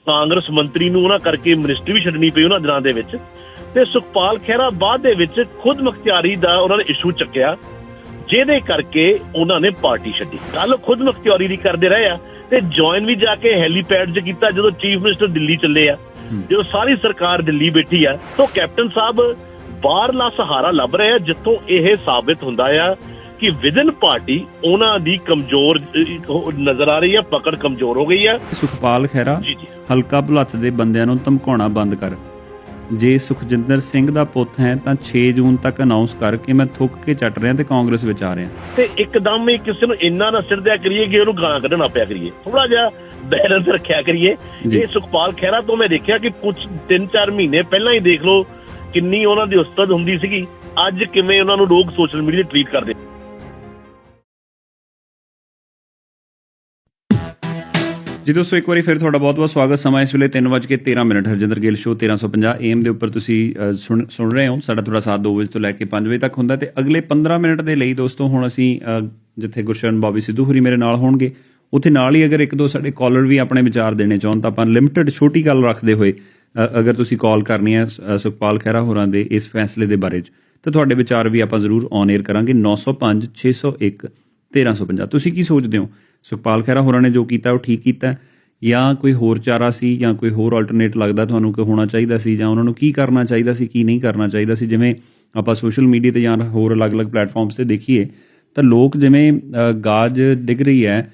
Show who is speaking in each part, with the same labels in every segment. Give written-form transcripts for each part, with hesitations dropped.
Speaker 1: ਕਾਂਗਰਸ ਮੰਤਰੀ ਨੂੰ ਉਹਨਾਂ ਕਰਕੇ ਮਿਨਿਸਟਰੀ ਵੀ ਛੱਡਣੀ ਪਈ ਉਹਨਾਂ ਦਿਨਾਂ ਦੇ ਵਿੱਚ। ਤੇ ਸੁਖਪਾਲ ਖਹਿਰਾ ਬਾਅਦ ਦੇ ਵਿੱਚ ਖੁਦ ਮੁਖਤਿਆਰੀ ਦਾ ਉਹਨਾਂ ਨੇ ਇਸ਼ੂ ਚੱਕਿਆ, ਜਿਹਦੇ ਕਰਕੇ ਉਹਨਾਂ ਨੇ ਪਾਰਟੀ ਛੱਡੀ। ਗੱਲ ਖੁਦ ਮੁਖਤਿਆਰੀ ਦੀ ਕਰਦੇ ਰਹੇ ਆ ਤੇ ਜੁਆਇਨ ਵੀ ਜਾ ਕੇ ਹੈਲੀਪੈਡ 'ਚ ਕੀਤਾ ਜਦੋਂ ਚੀਫ ਮਿਨਿਸਟਰ ਦਿੱਲੀ ਚੱਲੇ ਆ, ਜਦੋਂ ਸਾਰੀ ਸਰਕਾਰ ਦਿੱਲੀ ਬੈਠੀ ਆ। ਤਾਂ ਕੈਪਟਨ ਸਾਹਿਬ ਬਾਹਰਲਾ ਸਹਾਰਾ ਲੱਭ ਰਹੇ ਆ, ਜਿੱਥੋਂ ਇਹ ਸਾਬਿਤ ਹੁੰਦਾ ਆ ਕਿ ਵਿਦਨ ਪਾਰਟੀ ਉਹਨਾਂ ਦੀ ਕਮਜ਼ੋਰ ਨਜ਼ਰ ਆ ਰਹੀ ਆ, ਪਕੜ ਕਮਜ਼ੋਰ ਹੋ ਗਈ ਆ।
Speaker 2: ਸੁਖਪਾਲ ਖਹਿਰਾ ਹਲਕਾ ਭੁਲੱਥ ਦੇ ਬੰਦਿਆਂ ਨੂੰ ਧਮਕਾਉਣਾ ਬੰਦ ਕਰ। ਜੇ ਸੁਖਜਿੰਦਰ ਸਿੰਘ ਦਾ ਪੁੱਤ ਹੈ ਤਾਂ 6 ਜੂਨ ਤੱਕ ਅਨਾਉਂਸ ਕਰਕੇ ਮੈਂ ਥੁੱਕ ਕੇ ਚੱਟ ਰਿਹਾ ਤੇ ਕਾਂਗਰਸ ਵਿੱਚ ਆ ਰਿਹਾ। ਤੇ
Speaker 1: ਇੱਕਦਮ ਹੀ ਕਿਸੇ ਨੂੰ ਇੰਨਾ ਨਾ ਸਿਰ ਦਿਆ ਕਰੀਏ ਕਿ ਉਹਨੂੰ ਗਾਲਾਂ ਕੱਢਣਾ ਪਿਆ ਕਰੀਏ, ਥੋੜਾ ਜਿਹਾ ਬੈਲੈਂਸ ਰੱਖਿਆ ਕਰੀਏ। ਇਹ ਸੁਖਪਾਲ ਖਹਿਰਾ ਤੋਂ ਮੈਂ ਦੇਖਿਆ ਕਿ ਕੁਝ 3-4 ਮਹੀਨੇ ਪਹਿਲਾਂ ਹੀ ਦੇਖ ਲਓ ਕਿੰਨੀ ਉਹਨਾਂ ਦੀ ਉਸਤਤ ਹੁੰਦੀ ਸੀਗੀ, ਅੱਜ ਕਿਵੇਂ ਉਹਨਾਂ ਨੂੰ ਲੋਕ ਸੋਸ਼ਲ ਮੀਡੀਆ ਤੇ ਟਵੀਟ ਕਰਦੇ।
Speaker 2: ਜੀ ਦੋਸਤੋ, ਇੱਕ ਵਾਰੀ ਫਿਰ ਤੁਹਾਡਾ ਬਹੁਤ ਬਹੁਤ ਸਵਾਗਤ। ਸਮਾਂ ਇਸ ਵੇਲੇ 3:13। ਹਰਜਿੰਦਰ ਗਿੱਲ ਸ਼ੋਅ 1350 AM ਦੇ ਉੱਪਰ ਤੁਸੀਂ ਸੁਣ ਰਹੇ ਹੋ। ਸਾਡਾ ਥੋੜਾ ਸਾਥ 2 ਵਜੇ ਤੋਂ ਲੈ ਕੇ 5 ਵਜੇ ਤੱਕ ਹੁੰਦਾ ਤੇ ਅਗਲੇ 15 ਮਿੰਟ ਦੇ ਲਈ ਦੋਸਤੋ ਹੁਣ ਅਸੀਂ ਜਿੱਥੇ ਗੁਰਸ਼ਰਨ ਬੌਬੀ ਸਿੱਧੂ ਹੋਰੀ ਮੇਰੇ ਨਾਲ ਹੋਣਗੇ, ਉੱਥੇ ਨਾਲ ਹੀ ਅਗਰ 1-2 ਸਾਡੇ ਕਾਲਰ ਵੀ ਆਪਣੇ ਵਿਚਾਰ ਦੇਣੇ ਚਾਹੁਣ ਤਾਂ ਆਪਾਂ ਲਿਮਟਿਡ ਛੋਟੀ ਗੱਲ ਰੱਖਦੇ ਹੋਏ ਅਗਰ ਤੁਸੀਂ ਕਾਲ ਕਰਨੀ ਹੈ ਸੁਖਪਾਲ ਖਹਿਰਾ ਹੋਰਾਂ ਦੇ ਇਸ ਫੈਸਲੇ ਦੇ ਬਾਰੇ 'ਚ ਤਾਂ ਤੁਹਾਡੇ ਵਿਚਾਰ ਵੀ ਆਪਾਂ ਜ਼ਰੂਰ ਔਨ ਏਅਰ ਕਰਾਂਗੇ। 905 601 1350। ਤੁਸੀਂ ਕੀ ਸੋਚਦੇ ਹੋ? ਸੁਖਪਾਲ ਖਹਿਰਾ ਹੋਰਾਂ ਨੇ ਜੋ ਕੀਤਾ ਉਹ ਠੀਕ ਕੀਤਾ ਜਾਂ ਕੋਈ ਹੋਰ ਚਾਰਾ ਸੀ ਜਾਂ ਕੋਈ ਹੋਰ ਆਲਟਰਨੇਟ ਲੱਗਦਾ ਤੁਹਾਨੂੰ ਕਿ ਹੋਣਾ ਚਾਹੀਦਾ ਸੀ, ਜਾਂ ਉਹਨਾਂ ਨੂੰ ਕੀ ਕਰਨਾ ਚਾਹੀਦਾ ਸੀ, ਕੀ ਨਹੀਂ ਕਰਨਾ ਚਾਹੀਦਾ ਸੀ? ਜਿਵੇਂ ਆਪਾਂ ਸੋਸ਼ਲ ਮੀਡੀਆ 'ਤੇ ਜਾਂ ਹੋਰ ਅਲੱਗ-ਅਲੱਗ ਪਲੇਟਫਾਰਮਸ 'ਤੇ ਦੇਖੀਏ ਤਾਂ ਲੋਕ ਜਿਵੇਂ ਗਾਜ ਡਿੱਗ ਰਹੀ ਹੈ,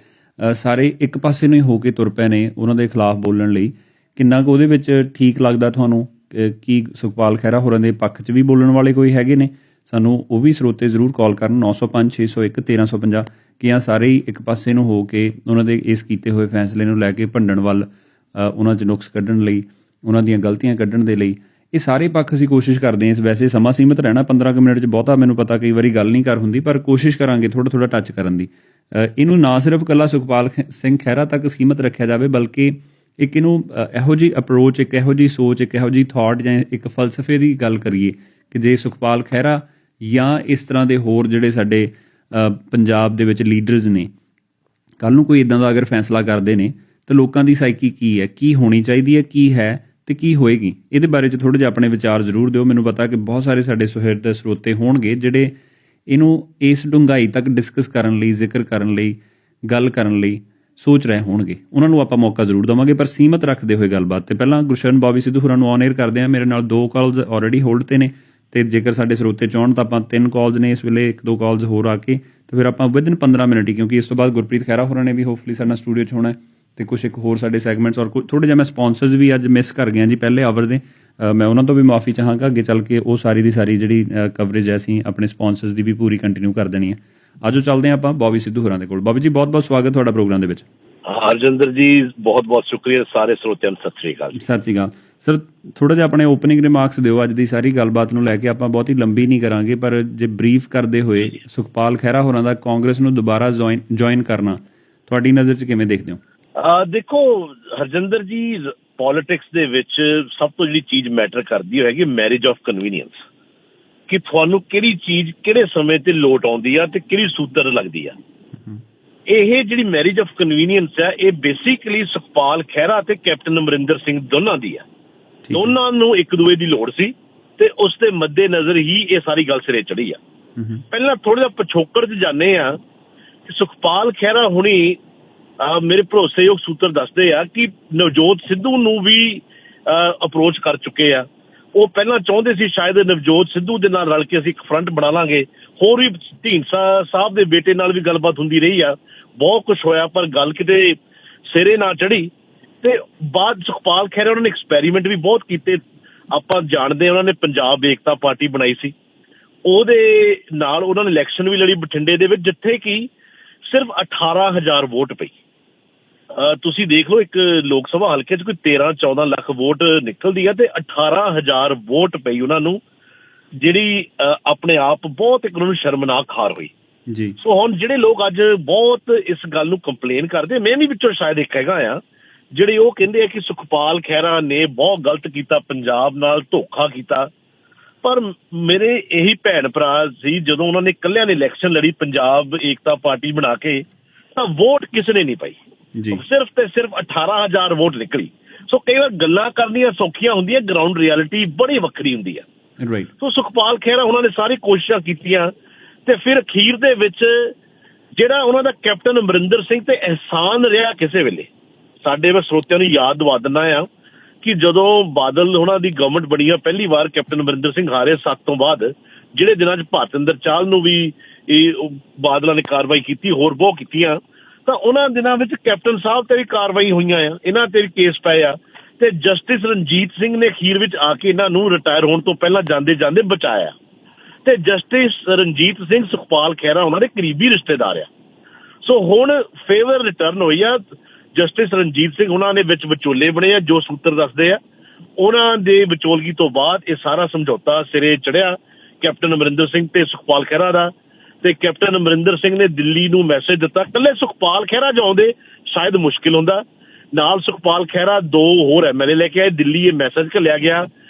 Speaker 2: ਸਾਰੇ ਇੱਕ ਪਾਸੇ ਨੂੰ ਹੀ ਹੋ ਕੇ ਤੁਰ ਪਏ ਨੇ ਉਹਨਾਂ ਦੇ ਖਿਲਾਫ ਬੋਲਣ ਲਈ। ਕਿੰਨਾ ਕੁ ਉਹਦੇ ਵਿੱਚ ਠੀਕ ਲੱਗਦਾ ਤੁਹਾਨੂੰ? ਕੀ ਸੁਖਪਾਲ ਖਹਿਰਾ ਹੋਰਾਂ ਦੇ ਪੱਖ 'ਚ ਵੀ ਬੋਲਣ ਵਾਲੇ ਕੋਈ ਹੈਗੇ ਨੇ? ਸਾਨੂੰ ਉਹ ਵੀ ਸਰੋਤੇ ਜ਼ਰੂਰ ਕਾਲ ਕਰਨ 905 601 1350 ਕਿ ਆ ਸਾਰੇ ਹੀ ਇੱਕ ਪਾਸੇ ਨੂੰ ਹੋ ਕੇ ਉਹਨਾਂ ਦੇ ਇਸ ਕੀਤੇ ਹੋਏ ਫੈਸਲੇ ਨੂੰ ਲੈ ਕੇ ਭੰਡਣ ਵੱਲ, ਉਹਨਾਂ 'ਚ ਨੁਕਸ ਕੱਢਣ ਲਈ, ਉਹਨਾਂ ਦੀਆਂ ਗਲਤੀਆਂ ਕੱਢਣ ਦੇ ਲਈ ਇਹ ਸਾਰੇ ਪੱਖ ਅਸੀਂ ਕੋਸ਼ਿਸ਼ ਕਰਦੇ ਹਾਂ। ਵੈਸੇ ਸਮਾਂ ਸੀਮਿਤ ਰਹਿਣਾ 15 ਕੁ ਮਿੰਟ 'ਚ, ਬਹੁਤਾ ਮੈਨੂੰ ਪਤਾ ਕਈ ਵਾਰੀ ਗੱਲ ਨਹੀਂ ਕਰ ਹੁੰਦੀ, ਪਰ ਕੋਸ਼ਿਸ਼ ਕਰਾਂਗੇ ਥੋੜ੍ਹਾ ਟੱਚ ਕਰਨ ਦੀ। ਇਹਨੂੰ ਨਾ ਸਿਰਫ ਇਕੱਲਾ ਸੁਖਪਾਲ ਸਿੰਘ ਖਹਿਰਾ ਤੱਕ ਸੀਮਿਤ ਰੱਖਿਆ ਜਾਵੇ, ਬਲਕਿ ਇੱਕ ਇਹਨੂੰ ਇਹੋ ਜਿਹੀ ਅਪਰੋਚ, ਇੱਕ ਇਹੋ ਜਿਹੀ ਸੋਚ, ਇੱਕ ਇਹੋ ਜਿਹੀ ਥਾਟ ਜਾਂ ਇੱਕ ਫਲਸਫੇ ਦੀ ਗੱਲ ਕਰੀਏ ਕਿ ਜੇ ਸੁਖਪਾਲ ਖਹਿਰਾ ਜਾਂ ਇਸ ਤਰ੍ਹਾਂ ਦੇ ਹੋਰ ਜਿਹੜੇ ਸਾਡੇ ਪੰਜਾਬ ਦੇ ਵਿੱਚ ਲੀਡਰਸ ਨੇ ਕੱਲ੍ਹ ਨੂੰ ਕੋਈ ਇੱਦਾਂ ਦਾ ਅਗਰ ਫੈਸਲਾ ਕਰਦੇ ਨੇ ਤਾਂ ਲੋਕਾਂ ਦੀ ਸਾਈਕੀ ਕੀ ਹੈ, ਕੀ ਹੋਣੀ ਚਾਹੀਦੀ ਹੈ, ਕੀ ਹੈ ਤੇ ਕੀ ਹੋਏਗੀ? ਇਹਦੇ ਬਾਰੇ 'ਚ ਥੋੜ੍ਹੇ ਜਿਹੇ ਆਪਣੇ ਵਿਚਾਰ ਜ਼ਰੂਰ ਦਿਓ। ਮੈਨੂੰ ਪਤਾ ਕਿ ਬਹੁਤ ਸਾਰੇ ਸਾਡੇ ਸੁਹਿਰਦ ਸਰੋਤੇ ਹੋਣਗੇ ਜਿਹੜੇ ਇਹਨੂੰ ਇਸ ਡੂੰਘਾਈ ਤੱਕ ਡਿਸਕਸ ਕਰਨ ਲਈ, ਜ਼ਿਕਰ ਕਰਨ ਲਈ, ਗੱਲ ਕਰਨ ਲਈ ਸੋਚ ਰਹੇ ਹੋਣਗੇ। ਉਹਨਾਂ ਨੂੰ ਆਪਾਂ ਮੌਕਾ ਜ਼ਰੂਰ ਦੇਵਾਂਗੇ, ਪਰ ਸੀਮਤ ਰੱਖਦੇ ਹੋਏ ਗੱਲਬਾਤ। ਤੇ ਪਹਿਲਾਂ ਗੁਰਸ਼ਰਨ ਬੌਬੀ ਸਿੱਧੂ ਹੋਰਾਂ ਨੂੰ ਔਨ ਏਅਰ ਕਰਦੇ ਹਾਂ। ਮੇਰੇ ਨਾਲ 2 ਕਾਲਸ ਆਲਰੇਡੀ ਹੋਲਡ 'ਤੇ ਨੇ ਤੇ ਜੇਕਰ ਸਾਡੇ ਸਰੋਤੇ ਚਾਹੁਣ ਤਾਂ ਆਪਾਂ 3 ਕਾਲਸ ਨੇ ਇਸ ਵੇਲੇ, 1-2 ਕਾਲਸ ਹੋਰ ਆ ਕੇ ਤੇ ਫਿਰ ਆਪਾਂ ਵਿਦਿਨ 15 ਮਿੰਟ ਹੀ, ਕਿਉਂਕਿ ਇਸ ਤੋਂ ਬਾਅਦ ਗੁਰਪ੍ਰੀਤ ਖਹਿਰਾ ਹੋਰਾਂ ਨੇ ਵੀ ਹੋਪਫੁਲੀ ਸਾਡੇ ਨਾਲ ਸਟੂਡੀਓ 'ਚ ਹੋਣਾ ਤੇ ਕੁਛ ਇੱਕ ਹੋਰ ਸਾਡੇ ਸੈਗਮੈਂਟਸ ਔਰ ਥੋੜ੍ਹੇ ਜਿਹਾ ਮੈਂ ਸਪੌਂਸਰਸ ਵੀ ਅੱਜ ਮਿਸ ਕਰ ਗਿਆ ਜੀ ਪਹਿਲੇ ਆਵਰ ਦੇ। ਮੈਂ ਉਹਨਾਂ ਤੋਂ ਵੀ ਮਾਫੀ ਚਾਹਾਂਗਾ। ਅੱਗੇ ਚੱਲ ਕੇ ਉਹ ਸਾਰੀ ਦੀ ਸਾਰੀ ਜਿਹੜੀ ਕਵਰੇਜ ਹੈ ਅਸੀਂ ਆਪਣੇ ਸਪੌਂਸਰਸ ਦੀ ਵੀ ਪੂਰੀ ਕੰਟੀਨਿਊ ਕਰ ਦੇਣੀ ਹੈ। ਆਜੋ ਚੱਲਦੇ ਹਾਂ ਆਪਾਂ ਬੌਬੀ ਸਿੱਧੂ ਹੋਰਾਂ ਦੇ ਕੋਲ। ਬੌਬੀ ਜੀ, ਬਹੁਤ-ਬਹੁਤ ਸਵਾਗਤ ਤੁਹਾਡਾ ਪ੍ਰੋਗਰਾਮ ਦੇ ਵਿੱਚ।
Speaker 1: ਹਰਜਿੰਦਰ ਜੀ, ਬਹੁਤ-ਬਹੁਤ ਸ਼ੁਕਰੀਆ। ਸਾਰੇ ਸਰੋਤਿਆਂ ਨੂੰ ਸਤਿ ਸ਼੍ਰੀ ਅਕਾਲ।
Speaker 2: ਸਤਿ ਸ਼੍ਰੀ ਅਕਾਲ ਸਰ। ਥੋੜ੍ਹਾ ਜਿਹਾ ਆਪਣੇ ਓਪਨਿੰਗ ਰਿਮਾਰਕਸ ਦਿਓ ਅੱਜ ਦੀ ਸਾਰੀ ਗੱਲਬਾਤ ਨੂੰ ਲੈ ਕੇ। ਆਪਾਂ ਬਹੁਤੀ ਲੰਬੀ ਨਹੀਂ ਕਰਾਂਗੇ, ਪਰ ਜੇ ਬਰੀਫ ਕਰਦੇ ਹੋਏ ਸੁਖਪਾਲ ਖਹਿਰਾ ਹੋਰਾਂ ਦਾ ਕਾਂਗਰਸ ਨੂੰ ਦੁਬਾਰਾ ਜੁਆਇਨ ਕਰਨਾ ਤੁਹਾਡੀ ਨਜ਼ਰ 'ਚ ਕਿਵੇਂ ਦੇਖਦੇ ਹੋ?
Speaker 1: ਦੇਖੋ ਹਰਜਿੰਦਰ ਜੀ, ਪੋਲੀਟਿਕਸ ਦੇ ਵਿੱਚ ਸਭ ਤੋਂ ਜਿਹੜੀ ਚੀਜ਼ ਮੈਟਰ ਕਰਦੀ ਹੈਗੀ ਮੈਰਿਜ ਆਫ ਕਨਵੀਨੀਅੰਸ, ਕਿ ਤੁਹਾਨੂੰ ਕਿਹੜੀ ਚੀਜ਼ ਕਿਹੜੇ ਸਮੇਂ ਤੇ ਲੋਟ ਆਉਂਦੀ ਆ ਤੇ ਕਿਹੜੀ ਸੂਤਰ ਲੱਗਦੀ ਆ। ਇਹ ਜਿਹੜੀ ਮੈਰਿਜ ਆਫ ਕਨਵੀਨੀਅੰਸ ਹੈ, ਇਹ ਬੇਸਿਕਲੀ ਸੁਖਪਾਲ ਖਹਿਰਾ ਤੇ ਕੈਪਟਨ ਅਮਰਿੰਦਰ ਸਿੰਘ ਦੋਨਾਂ ਦੀ ਆ। ਦੋਨਾਂ ਨੂੰ ਇੱਕ ਦੂਏ ਦੀ ਲੋੜ ਸੀ ਤੇ ਉਸ ਦੇ ਮੱਦੇ ਨਜ਼ਰ ਹੀ ਇਹ ਸਾਰੀ ਗੱਲ ਸਿਰੇ ਚੜੀ ਆ। ਪਹਿਲਾਂ ਥੋੜਾ ਜਿਹਾ ਪਿਛੋਕੜ 'ਚ ਜਾਂਦੇ ਆ ਕਿ ਸੁਖਪਾਲ ਖਹਿਰਾ ਹੁਣੀ ਮੇਰੇ ਭਰੋਸੇਯੋਗ ਸੂਤਰ ਦੱਸਦੇ ਆ ਕਿ ਨਵਜੋਤ ਸਿੱਧੂ ਨੂੰ ਵੀ ਅਪਰੋਚ ਕਰ ਚੁੱਕੇ ਆ। ਉਹ ਪਹਿਲਾਂ ਚਾਹੁੰਦੇ ਸੀ ਸ਼ਾਇਦ ਨਵਜੋਤ ਸਿੱਧੂ ਦੇ ਨਾਲ ਰਲ ਕੇ ਅਸੀਂ ਇੱਕ ਫਰੰਟ ਬਣਾ ਲਾਂਗੇ। ਹੋਰ ਵੀ ਢੀਂਡਸਾ ਸਾਹਿਬ ਦੇ ਬੇਟੇ ਨਾਲ ਵੀ ਗੱਲਬਾਤ ਹੁੰਦੀ ਰਹੀ ਆ, ਬਹੁਤ ਕੁਛ ਹੋਇਆ, ਪਰ ਗੱਲ ਕਿਤੇ ਸਿਰੇ ਨਾ ਚੜੀ। ਤੇ ਬਾਅਦ ਸੁਖਪਾਲ ਖਹਿਰਾ ਉਹਨਾਂ ਨੇ ਐਕਸਪੈਰੀਮੈਂਟ ਵੀ ਬਹੁਤ ਕੀਤੇ। ਆਪਾਂ ਜਾਣਦੇ ਉਹਨਾਂ ਨੇ ਪੰਜਾਬ ਏਕਤਾ ਪਾਰਟੀ ਬਣਾਈ ਸੀ, ਉਹਦੇ ਨਾਲ ਉਹਨਾਂ ਨੇ ਇਲੈਕਸ਼ਨ ਵੀ ਲੜੀ ਬਠਿੰਡੇ ਦੇ ਵਿੱਚ, ਜਿੱਥੇ ਕਿ ਸਿਰਫ 18,000 ਵੋਟ ਪਈ। ਤੁਸੀਂ ਦੇਖ ਲਓ, ਇੱਕ ਲੋਕ ਸਭਾ ਹਲਕੇ 'ਚ ਕੋਈ 13-14 ਲੱਖ ਵੋਟ ਨਿਕਲਦੀ ਆ ਤੇ 18,000 ਵੋਟ ਪਈ ਉਹਨਾਂ ਨੂੰ, ਜਿਹੜੀ ਆਪਣੇ ਆਪ ਬਹੁਤ ਇੱਕ ਉਹਨਾਂ ਨੂੰ ਸ਼ਰਮਨਾਕ ਹਾਰ ਹੋਈ ਜੀ। ਸੋ ਹੁਣ ਜਿਹੜੇ ਲੋਕ ਅੱਜ ਬਹੁਤ ਇਸ ਗੱਲ ਨੂੰ ਕੰਪਲੇਨ ਕਰਦੇ, ਮੈਂ ਵੀ ਵਿੱਚੋਂ ਸ਼ਾਇਦ ਇੱਕ ਹੈਗਾ ਆ, ਜਿਹੜੇ ਉਹ ਕਹਿੰਦੇ ਆ ਕਿ ਸੁਖਪਾਲ ਖਹਿਰਾ ਨੇ ਬਹੁਤ ਗਲਤ ਕੀਤਾ, ਪੰਜਾਬ ਨਾਲ ਧੋਖਾ ਕੀਤਾ। ਪਰ ਮੇਰੇ ਇਹੀ ਭੈਣ ਭਰਾ ਸੀ, ਜਦੋਂ ਉਹਨਾਂ ਨੇ ਇਕੱਲਿਆਂ ਨੇ ਇਲੈਕਸ਼ਨ ਲੜੀ ਪੰਜਾਬ ਏਕਤਾ ਪਾਰਟੀ ਬਣਾ ਕੇ, ਤਾਂ ਵੋਟ ਕਿਸੇ ਨੇ ਨਹੀਂ ਪਾਈ। ਸਿਰਫ ਤੇ ਸਿਰਫ 18,000 ਵੋਟ ਨਿਕਲੀ। ਸੋ ਕਈ ਵਾਰ ਗੱਲਾਂ ਕਰਨੀਆਂ ਸੌਖੀਆਂ ਹੁੰਦੀਆਂ, ਗਰਾਊਂਡ ਰਿਐਲਿਟੀ ਬੜੀ ਵੱਖਰੀ ਹੁੰਦੀ ਆ।
Speaker 2: ਰਾਈਟ।
Speaker 1: ਸੋ ਸੁਖਪਾਲ ਖਹਿਰਾ ਉਹਨਾਂ ਨੇ ਸਾਰੀ ਕੋਸ਼ਿਸ਼ਾਂ ਕੀਤੀਆਂ ਤੇ ਫਿਰ ਅਖੀਰ ਦੇ ਵਿੱਚ ਜਿਹੜਾ ਉਹਨਾਂ ਦਾ ਕੈਪਟਨ ਅਮਰਿੰਦਰ ਸਿੰਘ ਤੇ ਅਹਿਸਾਨ ਰਿਹਾ ਕਿਸੇ ਵੇਲੇ, ਸਾਡੇ ਮੈਂ ਸਰੋਤਿਆਂ ਨੂੰ ਯਾਦ ਦਵਾ ਦਿੰਦਾ ਆ ਕਿ ਜਦੋਂ ਬਾਦਲ ਉਹਨਾਂ ਦੀ ਗਵਰਨਮੈਂਟ ਬਣੀ ਆ ਪਹਿਲੀ ਵਾਰ, ਕੈਪਟਨ ਅਮਰਿੰਦਰ ਸਿੰਘ ਹਾਰੇ 7 ਤੋਂ ਬਾਅਦ, ਜਿਹੜੇ ਦਿਨਾਂ 'ਚ ਭਾਰਤਿੰਦਰ ਚਾਲ ਨੂੰ ਵੀ ਇਹ ਬਾਦਲਾਂ ਨੇ ਕਾਰਵਾਈ ਕੀਤੀ, ਹੋਰ ਬਹੁਤ ਕੀਤੀਆਂ, ਤਾਂ ਉਹਨਾਂ ਦਿਨਾਂ ਵਿੱਚ ਕੈਪਟਨ ਸਾਹਿਬ ਤੇ ਵੀ ਕਾਰਵਾਈ ਹੋਈਆਂ ਆ, ਇਹਨਾਂ ਤੇ ਵੀ ਕੇਸ ਪਏ ਆ, ਤੇ ਜਸਟਿਸ ਰਣਜੀਤ ਸਿੰਘ ਨੇ ਅਖੀਰ ਵਿੱਚ ਆ ਕੇ ਇਹਨਾਂ ਨੂੰ ਰਿਟਾਇਰ ਹੋਣ ਤੋਂ ਪਹਿਲਾਂ ਜਾਂਦੇ ਜਾਂਦੇ ਬਚਾਇਆ। ਤੇ ਜਸਟਿਸ ਰਣਜੀਤ ਸਿੰਘ ਸੁਖਪਾਲ ਖਹਿਰਾ ਉਹਨਾਂ ਦੇ ਕਰੀਬੀ ਰਿਸ਼ਤੇਦਾਰ ਆ। ਸੋ ਹੁਣ ਫੇਵਰ ਰਿਟਰਨ ਹੋਈ ਆ, ਜਸਟਿਸ ਰਣਜੀਤ ਸਿੰਘ ਉਹਨਾਂ ਨੇ ਵਿੱਚ ਵਿਚੋਲੇ ਬਣੇ ਆ, ਜੋ ਸੂਤਰ ਦੱਸਦੇ ਆ। ਉਹਨਾਂ ਦੇ ਵਿਚੋਲਗੀ ਤੋਂ ਬਾਅਦ ਇਹ ਸਾਰਾ ਸਮਝੌਤਾ ਸਿਰੇ ਚੜਿਆ ਕੈਪਟਨ ਅਮਰਿੰਦਰ ਸਿੰਘ ਤੇ ਸੁਖਪਾਲ ਖਹਿਰਾ ਦਾ। ਤੇ ਕੈਪਟਨ ਅਮਰਿੰਦਰ ਸਿੰਘ ਨੇ ਦਿੱਲੀ ਨੂੰ ਮੈਸੇਜ ਦਿੱਤਾ, ਇਕੱਲੇ ਸੁਖਪਾਲ ਖਹਿਰਾ ਜੋ ਆਉਂਦੇ ਸ਼ਾਇਦ ਮੁਸ਼ਕਿਲ ਹੁੰਦਾ, ਨਾਲ ਸੁਖਪਾਲ ਖਹਿਰਾ 2 ਹੋਰ MLA ਲੈ ਕੇ ਆਏ। ਦਿੱਲੀ ਇਹ ਮੈਸੇਜ ਘੱਲਿਆ ਗਿਆ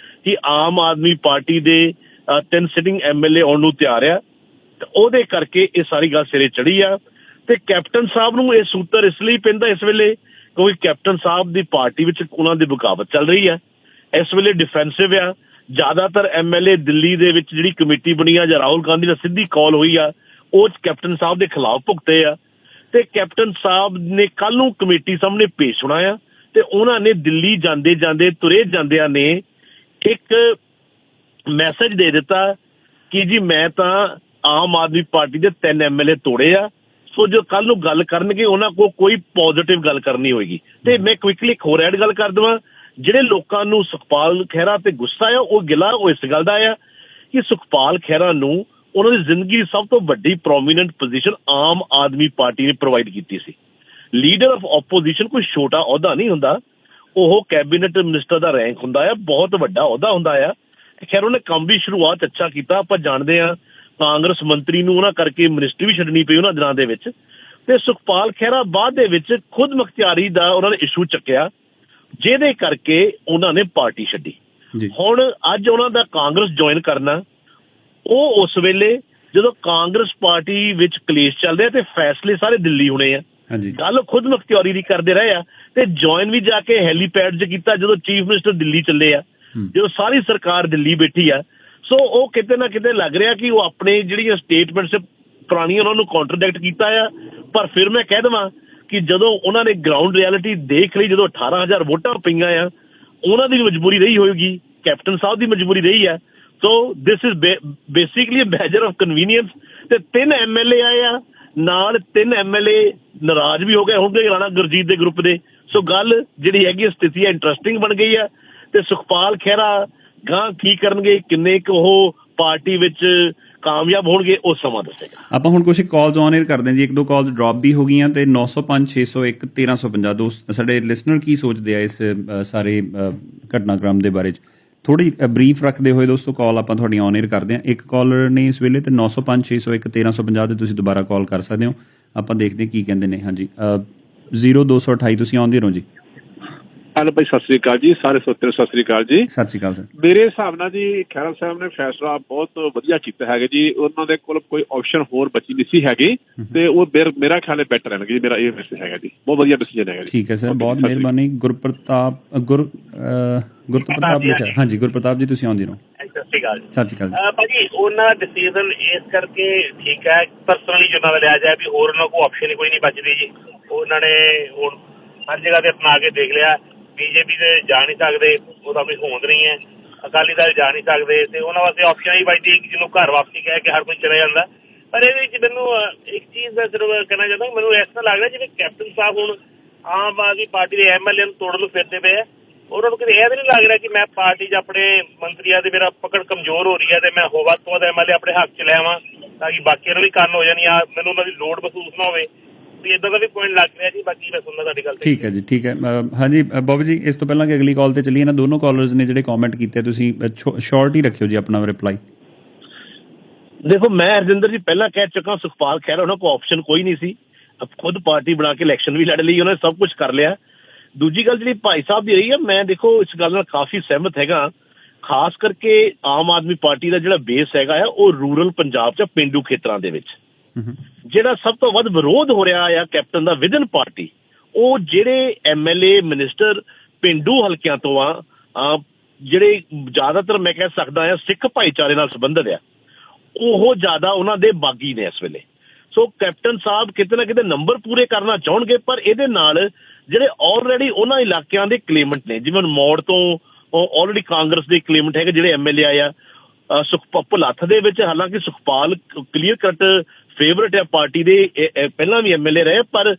Speaker 1: ਕਿ ਆਮ ਆਦਮੀ ਪਾਰਟੀ ਦੇ 3 ਸਿਟਿੰਗ MLA ਆਉਣ ਨੂੰ ਤਿਆਰ ਆ, ਤੇ ਉਹਦੇ ਕਰਕੇ ਇਹ ਸਾਰੀ ਗੱਲ ਸਿਰੇ ਚੜੀ ਆ। ਤੇ ਕੈਪਟਨ ਸਾਹਿਬ ਨੂੰ ਇਹ ਸੂਤਰ ਇਸ ਲਈ ਪੈਂਦਾ ਇਸ ਵੇਲੇ ਕਿਉਂਕਿ ਕੈਪਟਨ ਸਾਹਿਬ ਦੀ ਪਾਰਟੀ ਵਿੱਚ ਉਹਨਾਂ ਦੀ ਬਗਾਵਤ ਚੱਲ ਰਹੀ ਆ, ਇਸ ਵੇਲੇ ਡਿਫੈਂਸਿਵ ਆ। ਜ਼ਿਆਦਾਤਰ MLA ਦਿੱਲੀ ਦੇ ਵਿੱਚ ਜਿਹੜੀ ਕਮੇਟੀ ਬਣੀ ਆ ਜਾਂ ਰਾਹੁਲ ਗਾਂਧੀ ਨਾਲ ਸਿੱਧੀ ਕਾਲ ਹੋਈ ਆ, ਉਹ ਕੈਪਟਨ ਸਾਹਿਬ ਦੇ ਖਿਲਾਫ ਭੁਗਤੇ ਆ। ਤੇ ਕੈਪਟਨ ਸਾਹਿਬ ਨੇ ਕੱਲ ਨੂੰ ਕਮੇਟੀ ਸਾਹਮਣੇ ਪੇਸ਼ ਹੋਣਾ ਆ, ਤੇ ਉਹਨਾਂ ਨੇ ਦਿੱਲੀ ਜਾਂਦੇ ਜਾਂਦੇ ਤੁਰੇ ਜਾਂਦਿਆਂ ਨੇ ਇੱਕ ਮੈਸੇਜ ਦੇ ਦਿੱਤਾ ਕਿ ਜੀ ਮੈਂ ਤਾਂ ਆਮ ਆਦਮੀ ਪਾਰਟੀ ਦੇ 3 MLA ਤੋੜੇ ਆ, ਸੋ ਜੋ ਕੱਲ ਨੂੰ ਗੱਲ ਕਰਨਗੇ ਉਹਨਾਂ ਕੋਲ ਕੋਈ ਪੋਜ਼ਿਟਿਵ ਗੱਲ ਕਰਨੀ ਹੋਏਗੀ। ਤੇ ਮੈਂ ਕੁਇਕਲੀ ਇੱਕ ਹੋਰ ਐਡ ਗੱਲ ਕਰ ਦੇਵਾਂ, ਜਿਹੜੇ ਲੋਕਾਂ ਨੂੰ ਸੁਖਪਾਲ ਖਹਿਰਾ ਤੇ ਗੁੱਸਾ ਆ, ਉਹ ਗਿਲਾ ਉਹ ਇਸ ਗੱਲ ਦਾ ਆ ਕਿ ਸੁਖਪਾਲ ਖਹਿਰਾ ਨੂੰ ਉਹਨਾਂ ਦੀ ਜ਼ਿੰਦਗੀ ਦੀ ਸਭ ਤੋਂ ਵੱਡੀ ਪ੍ਰੋਮੀਨੈਂਟ ਪੋਜੀਸ਼ਨ ਆਮ ਆਦਮੀ ਪਾਰਟੀ ਨੇ ਪ੍ਰੋਵਾਈਡ ਕੀਤੀ ਸੀ। ਲੀਡਰ ਆਫ ਆਪੋਜੀਸ਼ਨ ਕੋਈ ਛੋਟਾ ਅਹੁਦਾ ਨਹੀਂ ਹੁੰਦਾ, ਉਹ ਕੈਬਨਿਟ ਮਿਨਿਸਟਰ ਦਾ ਰੈਂਕ ਹੁੰਦਾ ਆ, ਬਹੁਤ ਵੱਡਾ ਅਹੁਦਾ ਹੁੰਦਾ ਆ। ਖੈਰ ਉਹਨੇ ਕੰਮ ਵੀ ਸ਼ੁਰੂਆਤ ਅੱਛਾ ਕੀਤਾ, ਆਪਾਂ ਜਾਣਦੇ ਹਾਂ ਕਾਂਗਰਸ ਮੰਤਰੀ ਨੂੰ ਉਹਨਾਂ ਕਰਕੇ ਮਿਨਿਸਟਰੀ ਵੀ ਛੱਡਣੀ ਪਈ ਉਹਨਾਂ ਦਿਨਾਂ ਦੇ ਵਿੱਚ। ਤੇ ਸੁਖਪਾਲ ਖਹਿਰਾ ਬਾਅਦ ਦੇ ਵਿੱਚ ਖੁਦ ਮੁਖਤਿਆਰੀ ਦਾ ਉਹਨਾਂ ਨੇ ਇਸ਼ੂ ਚੱਕਿਆ, ਜਿਹਦੇ ਕਰਕੇ ਉਹਨਾਂ ਨੇ ਪਾਰਟੀ ਛੱਡੀ। ਹੁਣ ਅੱਜ ਉਹਨਾਂ ਦਾ ਕਾਂਗਰਸ ਜੁਆਇਨ ਕਰਨਾ, ਉਹ ਉਸ ਵੇਲੇ ਜਦੋਂ ਕਾਂਗਰਸ ਪਾਰਟੀ ਵਿੱਚ ਕਲੇਸ਼ ਚੱਲ ਰਿਹਾ ਤੇ ਫੈਸਲੇ ਸਾਰੇ ਦਿੱਲੀ ਹੋਣੇ ਆ, ਗੱਲ ਖੁਦ ਮੁਖਤਿਆਰੀ ਦੀ ਕਰਦੇ ਰਹੇ ਆ। ਤੇ ਜੁਆਇਨ ਵੀ ਜਾ ਕੇ ਹੈਲੀਪੈਡ 'ਚ ਕੀਤਾ ਜਦੋਂ ਚੀਫ ਮਿਨਿਸਟਰ ਦਿੱਲੀ ਚੱਲੇ ਆ, ਜਦੋਂ ਸਾਰੀ ਸਰਕਾਰ ਦਿੱਲੀ ਬੈਠੀ ਆ। ਸੋ ਉਹ ਕਿਤੇ ਨਾ ਕਿਤੇ ਲੱਗ ਰਿਹਾ ਕਿ ਉਹ ਆਪਣੇ ਜਿਹੜੀਆਂ ਸਟੇਟਮੈਂਟਸ ਪੁਰਾਣੀਆਂ ਉਹਨਾਂ ਨੂੰ ਕਾਂਟਰਡਿਕਟ ਕੀਤਾ ਆ। ਪਰ ਫਿਰ ਮੈਂ ਕਹਿ ਦੇਵਾਂ ਕਿ ਜਦੋਂ ਉਹਨਾਂ ਨੇ ਗਰਾਊਂਡ ਰਿਐਲਿਟੀ ਦੇਖ ਲਈ, ਜਦੋਂ 18,000 ਵੋਟਾਂ ਪਈਆਂ ਆ, ਉਹਨਾਂ ਦੀ ਮਜਬੂਰੀ ਰਹੀ ਹੋਏਗੀ, ਕੈਪਟਨ ਸਾਹਿਬ ਦੀ ਮਜਬੂਰੀ ਰਹੀ ਆ। So this is basically measure of convenience. ਤੇ 3 MLA ਆਏ ਆ, ਨਾਲ 3 MLA ਨਾਰਾਜ਼ ਵੀ ਹੋ ਗਏ ਹੋਣਗੇ ਰਾਣਾ ਗੁਰਜੀਤ ਦੇ ਗਰੁੱਪ ਦੇ। ਸੋ ਗੱਲ ਜਿਹੜੀ ਹੈਗੀ ਸਥਿਤੀ ਇੰਟਰਸਟਿੰਗ ਬਣ ਗਈ ਆ। ਤੇ ਸੁਖਪਾਲ ਖਹਿਰਾ ਗਾਂ ਕੀ ਕਰਨਗੇ, ਕਿੰਨੇ ਕੁ ਉਹ ਪਾਰਟੀ ਵਿੱਚ ਕਾਮਯਾਬ ਹੋਣਗੇ, ਉਹ ਸਮਾਂ ਦੱਸੇਗਾ।
Speaker 2: ਆਪਾਂ ਹੁਣ ਕੁਝ ਕਾਲਸ ਔਨ 에ਅਰ ਕਰਦੇ ਹਾਂ ਜੀ, 1-2 ਕਾਲਸ ਡ੍ਰੌਪ ਵੀ ਹੋ ਗਈਆਂ ਤੇ 905 601 1350 ਦੋਸਤ ਸਾਡੇ ਲਿਸਨਰ ਕੀ ਸੋਚਦੇ ਆ ਇਸ ਸਾਰੇ ਘਟਨਾਕ੍ਰਮ ਦੇ ਬਾਰੇ 'ਚ ਥੋੜੀ ਬਰੀਫ ਰੱਖਦੇ ਹੋਏ ਦੋਸਤੋ ਕਾਲ ਆਪਾਂ ਤੁਹਾਡੀਆਂ ਔਨ 에ਅਰ ਕਰਦੇ ਹਾਂ। ਇੱਕ ਕਾਲਰ ਨੇ ਇਸ ਵੇਲੇ ਤੇ 905 601 1350 ਤੇ ਤੁਸੀਂ ਦੁਬਾਰਾ ਕਾਲ ਕਰ ਸਕਦੇ ਹੋ, ਆਪਾਂ ਦੇਖਦੇ ਕੀ ਕਹਿੰਦੇ ਨੇ। ਹਾਂਜੀ 0228 ਤੁਸੀਂ ਆਉਂਦੇ ਰਹੋ ਜੀ।
Speaker 3: ਹੈਲੋ ਭਾਈ, ਸਤਿ ਸ੍ਰੀ ਅਕਾਲ ਜੀ, ਸਾਰੇ ਸਰੋਤਿਆਂ ਨੂੰ ਸਤਿ ਸ੍ਰੀ ਅਕਾਲ ਜੀ।
Speaker 2: ਸਤਿ ਸ੍ਰੀ ਅਕਾਲ ਸਰ।
Speaker 3: ਮੇਰੇ ਹਿਸਾਬ ਨਾਲ ਜੀ ਖਹਿਰਾ ਸਾਹਿਬ ਨੇ ਫੈਸਲਾ ਬਹੁਤ ਵਧੀਆ ਕੀਤਾ ਹੈਗਾ ਜੀ। ਉਹਨਾਂ ਦੇ ਕੋਲ ਕੋਈ ਆਪਸ਼ਨ ਹੋਰ ਬਚੀ ਨਹੀਂ ਸੀ ਹੈਗੀ, ਤੇ ਉਹ ਮੇਰਾ ਖਿਆਲ ਹੈ ਬੈਟਰ ਰਹਿਣਗੇ ਜੀ। ਮੇਰਾ ਇਹ ਮੈਸੇਜ ਹੈਗਾ ਜੀ, ਬਹੁਤ ਵਧੀਆ ਡਿਸੀਜਨ ਹੈਗਾ ਜੀ।
Speaker 2: ਠੀਕ ਹੈ ਸਰ, ਬਹੁਤ ਮਿਹਰਬਾਨੀ। ਗੁਰਪ੍ਰਤਾਪ ਲਿਖਿਆ। ਹਾਂਜੀ ਗੁਰਪ੍ਰਤਾਪ ਜੀ ਤੁਸੀਂ ਆਉਂਦੇ ਰਹੋ।
Speaker 4: ਸਤਿ ਸ਼੍ਰੀ ਅਕਾਲ।
Speaker 2: ਸਤਿ ਸ਼੍ਰੀ ਅਕਾਲ
Speaker 4: ਭਾਜੀ। ਉਹਨਾਂ ਦਾ ਡਿਸੀਜ਼ਨ ਇਸ ਕਰਕੇ ਠੀਕ ਹੈ, ਪਰਸਨਲੀ ਜਿੰਨਾ ਲਿਆ ਜਾਏ ਵੀ ਹੋਰ ਉਹਨਾਂ ਕੋਲ ਆਪਸ਼ਨ ਹੀ ਕੋਈ ਨਹੀਂ ਬਚਦੀ ਜੀ। ਉਹਨਾਂ ਨੇ ਹੁਣ ਹਰ ਜਗ੍ਹਾ ਤੇ ਅਪਣਾ ਕੇ ਦੇਖ ਲਿਆ। BJP ਤੇ ਜਾ ਨਹੀਂ ਸਕਦੇ, ਉਹਦਾ ਆਪਣੀ ਹੋਂਦ ਨਹੀਂ ਹੈ। ਅਕਾਲੀ ਦਲ ਜਾ ਨਹੀਂ ਸਕਦੇ, ਤੇ ਉਹਨਾਂ ਵਾਸਤੇ ਆਪਸ਼ਨ ਹੀ ਬਚਦੀ ਜਿਹਨੂੰ ਘਰ ਵਾਪਸੀ ਕਹਿ ਕੇ ਹਰ ਕੋਈ ਚਲਾ ਜਾਂਦਾ। ਪਰ ਇਹਦੇ ਵਿੱਚ ਮੈਨੂੰ ਇੱਕ ਚੀਜ਼ ਦਾ ਸਿਰਫ ਕਹਿਣਾ ਚਾਹੁੰਦਾ, ਮੈਨੂੰ ਇਸ ਤਰ੍ਹਾਂ ਲੱਗਦਾ ਜਿਵੇਂ ਕੈਪਟਨ ਸਾਹਿਬ ਹੁਣ ਆਮ ਆਦਮੀ ਪਾਰਟੀ ਦੇ MLA ਨੂੰ ਤੋੜਨ ਨੂੰ ਫਿਰਦੇ ਪਏ ਆ। ਉਹਨਾਂ ਨੂੰ ਕਿਤੇ ਇਹ ਤਾਂ ਨਹੀਂ ਲੱਗ ਰਿਹਾ ਕਿ ਮੈਂ ਪਾਰਟੀ 'ਚ ਆਪਣੇ ਮੰਤਰੀਆਂ ਦੇ ਮੇਰਾ ਪਕੜ ਕਮਜ਼ੋਰ ਹੋ ਰਹੀ ਹੈ ਤੇ ਮੈਂ ਵੱਧ ਤੋਂ ਵੱਧ MLA ਆਪਣੇ ਹੱਕ 'ਚ ਲੈ ਆਵਾਂ ਤਾਂ ਕਿ ਬਾਕੀਆਂ ਨੂੰ ਵੀ ਕੰਨ ਹੋ ਜਾਣੀ ਆ, ਮੈਨੂੰ ਉਹਨਾਂ ਦੀ ਲੋੜ ਮਹਿਸੂਸ ਨਾ ਹੋਵੇ। ਇਦਾਂ ਦਾ ਵੀ ਪੁਆਇੰਟ ਲੱਗ ਰਿਹਾ ਜੀ। ਬਾਕੀ ਮੈਂ ਸੁਣਦਾ ਤੁਹਾਡੀ ਗੱਲ।
Speaker 2: ਠੀਕ ਹੈ ਜੀ, ਠੀਕ ਹੈ। ਹਾਂਜੀ ਬੋਬੀ ਜੀ, ਇਸ ਤੋਂ ਪਹਿਲਾਂ ਕਿ ਅਗਲੀ ਕਾਲ ਤੇ ਚੱਲੀਏ, ਇਹਨਾਂ ਦੋਨੋਂ ਕਾਲਰਸ ਨੇ ਜਿਹੜੇ ਕਮੈਂਟ ਕੀਤੇ, ਤੁਸੀਂ ਸ਼ਾਰਟ ਹੀ ਰੱਖਿਓ ਜੀ ਆਪਣਾ ਰਿਪਲਾਈ।
Speaker 1: ਦੇਖੋ, ਮੈਂ ਹਰਜਿੰਦਰ ਜੀ ਪਹਿਲਾਂ ਕਹਿ ਚੁੱਕਾ, ਸੁਖਪਾਲ ਖਹਿਰਾ ਉਹਨਾਂ ਕੋਲ ਆਪਸ਼ਨ ਕੋਈ ਨਹੀਂ ਸੀ। ਖੁਦ ਪਾਰਟੀ ਬਣਾ ਕੇ ਇਲੈਕਸ਼ਨ ਵੀ ਲੜ ਲਈ, ਉਹਨਾਂ ਨੇ ਸਭ ਕੁਝ ਕਰ ਲਿਆ। ਦੂਜੀ ਗੱਲ ਜਿਹੜੀ ਭਾਈ ਸਾਹਿਬ ਦੀ ਰਹੀ ਹੈ, ਮੈਂ ਦੇਖੋ ਇਸ ਗੱਲ ਨਾਲ ਕਾਫੀ ਸਹਿਮਤ ਹੈਗਾ। ਖਾਸ ਕਰਕੇ ਆਮ ਆਦਮੀ ਪਾਰਟੀ ਦਾ ਜਿਹੜਾ ਬੇਸ ਹੈਗਾ ਆ, ਉਹ ਰੂਰਲ ਪੰਜਾਬ 'ਚ ਪੇਂਡੂ ਖੇਤਰਾਂ ਦੇ ਵਿੱਚ ਜਿਹੜਾ ਸਭ ਤੋਂ ਵੱਧ ਵਿਰੋਧ ਹੋ ਰਿਹਾ ਆ ਕੈਪਟਨ ਦਾ ਵਿਦਨ ਪਾਰਟੀ, ਉਹ ਜਿਹੜੇ MLA ਮਿਨਿਸਟਰ ਪੇਂਡੂ ਹਲਕਿਆਂ ਤੋਂ ਆ, ਜਿਹੜੇ ਜ਼ਿਆਦਾਤਰ ਮੈਂ ਕਹਿ ਸਕਦਾ ਹਾਂ ਸਿੱਖ ਭਾਈਚਾਰੇ ਨਾਲ ਸੰਬੰਧਿਤ ਆ, ਉਹ ਜ਼ਿਆਦਾ ਉਹਨਾਂ ਦੇ ਬਾਗੀ ਨੇ ਇਸ ਵੇਲੇ। ਸੋ ਕੈਪਟਨ ਸਾਹਿਬ ਕਿਤੇ ਨਾ ਕਿਤੇ ਨੰਬਰ ਪੂਰੇ ਕਰਨਾ ਚਾਹੁਣਗੇ, ਪਰ ਇਹਦੇ ਨਾਲ ਜਿਹੜੇ ਆਲਰੇਡੀ ਉਹਨਾਂ ਇਲਾਕਿਆਂ ਦੇ ਕਲੇਮੈਂਟ ਨੇ, ਜਿਵੇਂ ਮੌੜ ਤੋਂ ਆਲਰੇਡੀ ਕਾਂਗਰਸ ਦੇ ਕਲੇਮੈਂਟ ਹੈਗੇ ਜਿਹੜੇ MLA ਆਏ ਆ, ਭੁਲੱਥ ਦੇ ਵਿੱਚ ਹਾਲਾਂਕਿ ਸੁਖਪਾਲ ਕਲੀਅਰ ਕੱਟ ਫੇਵਰਟ ਆ ਪਾਰਟੀ ਦੇ, ਪਹਿਲਾਂ ਵੀ MLA ਰਹੇ, ਪਰ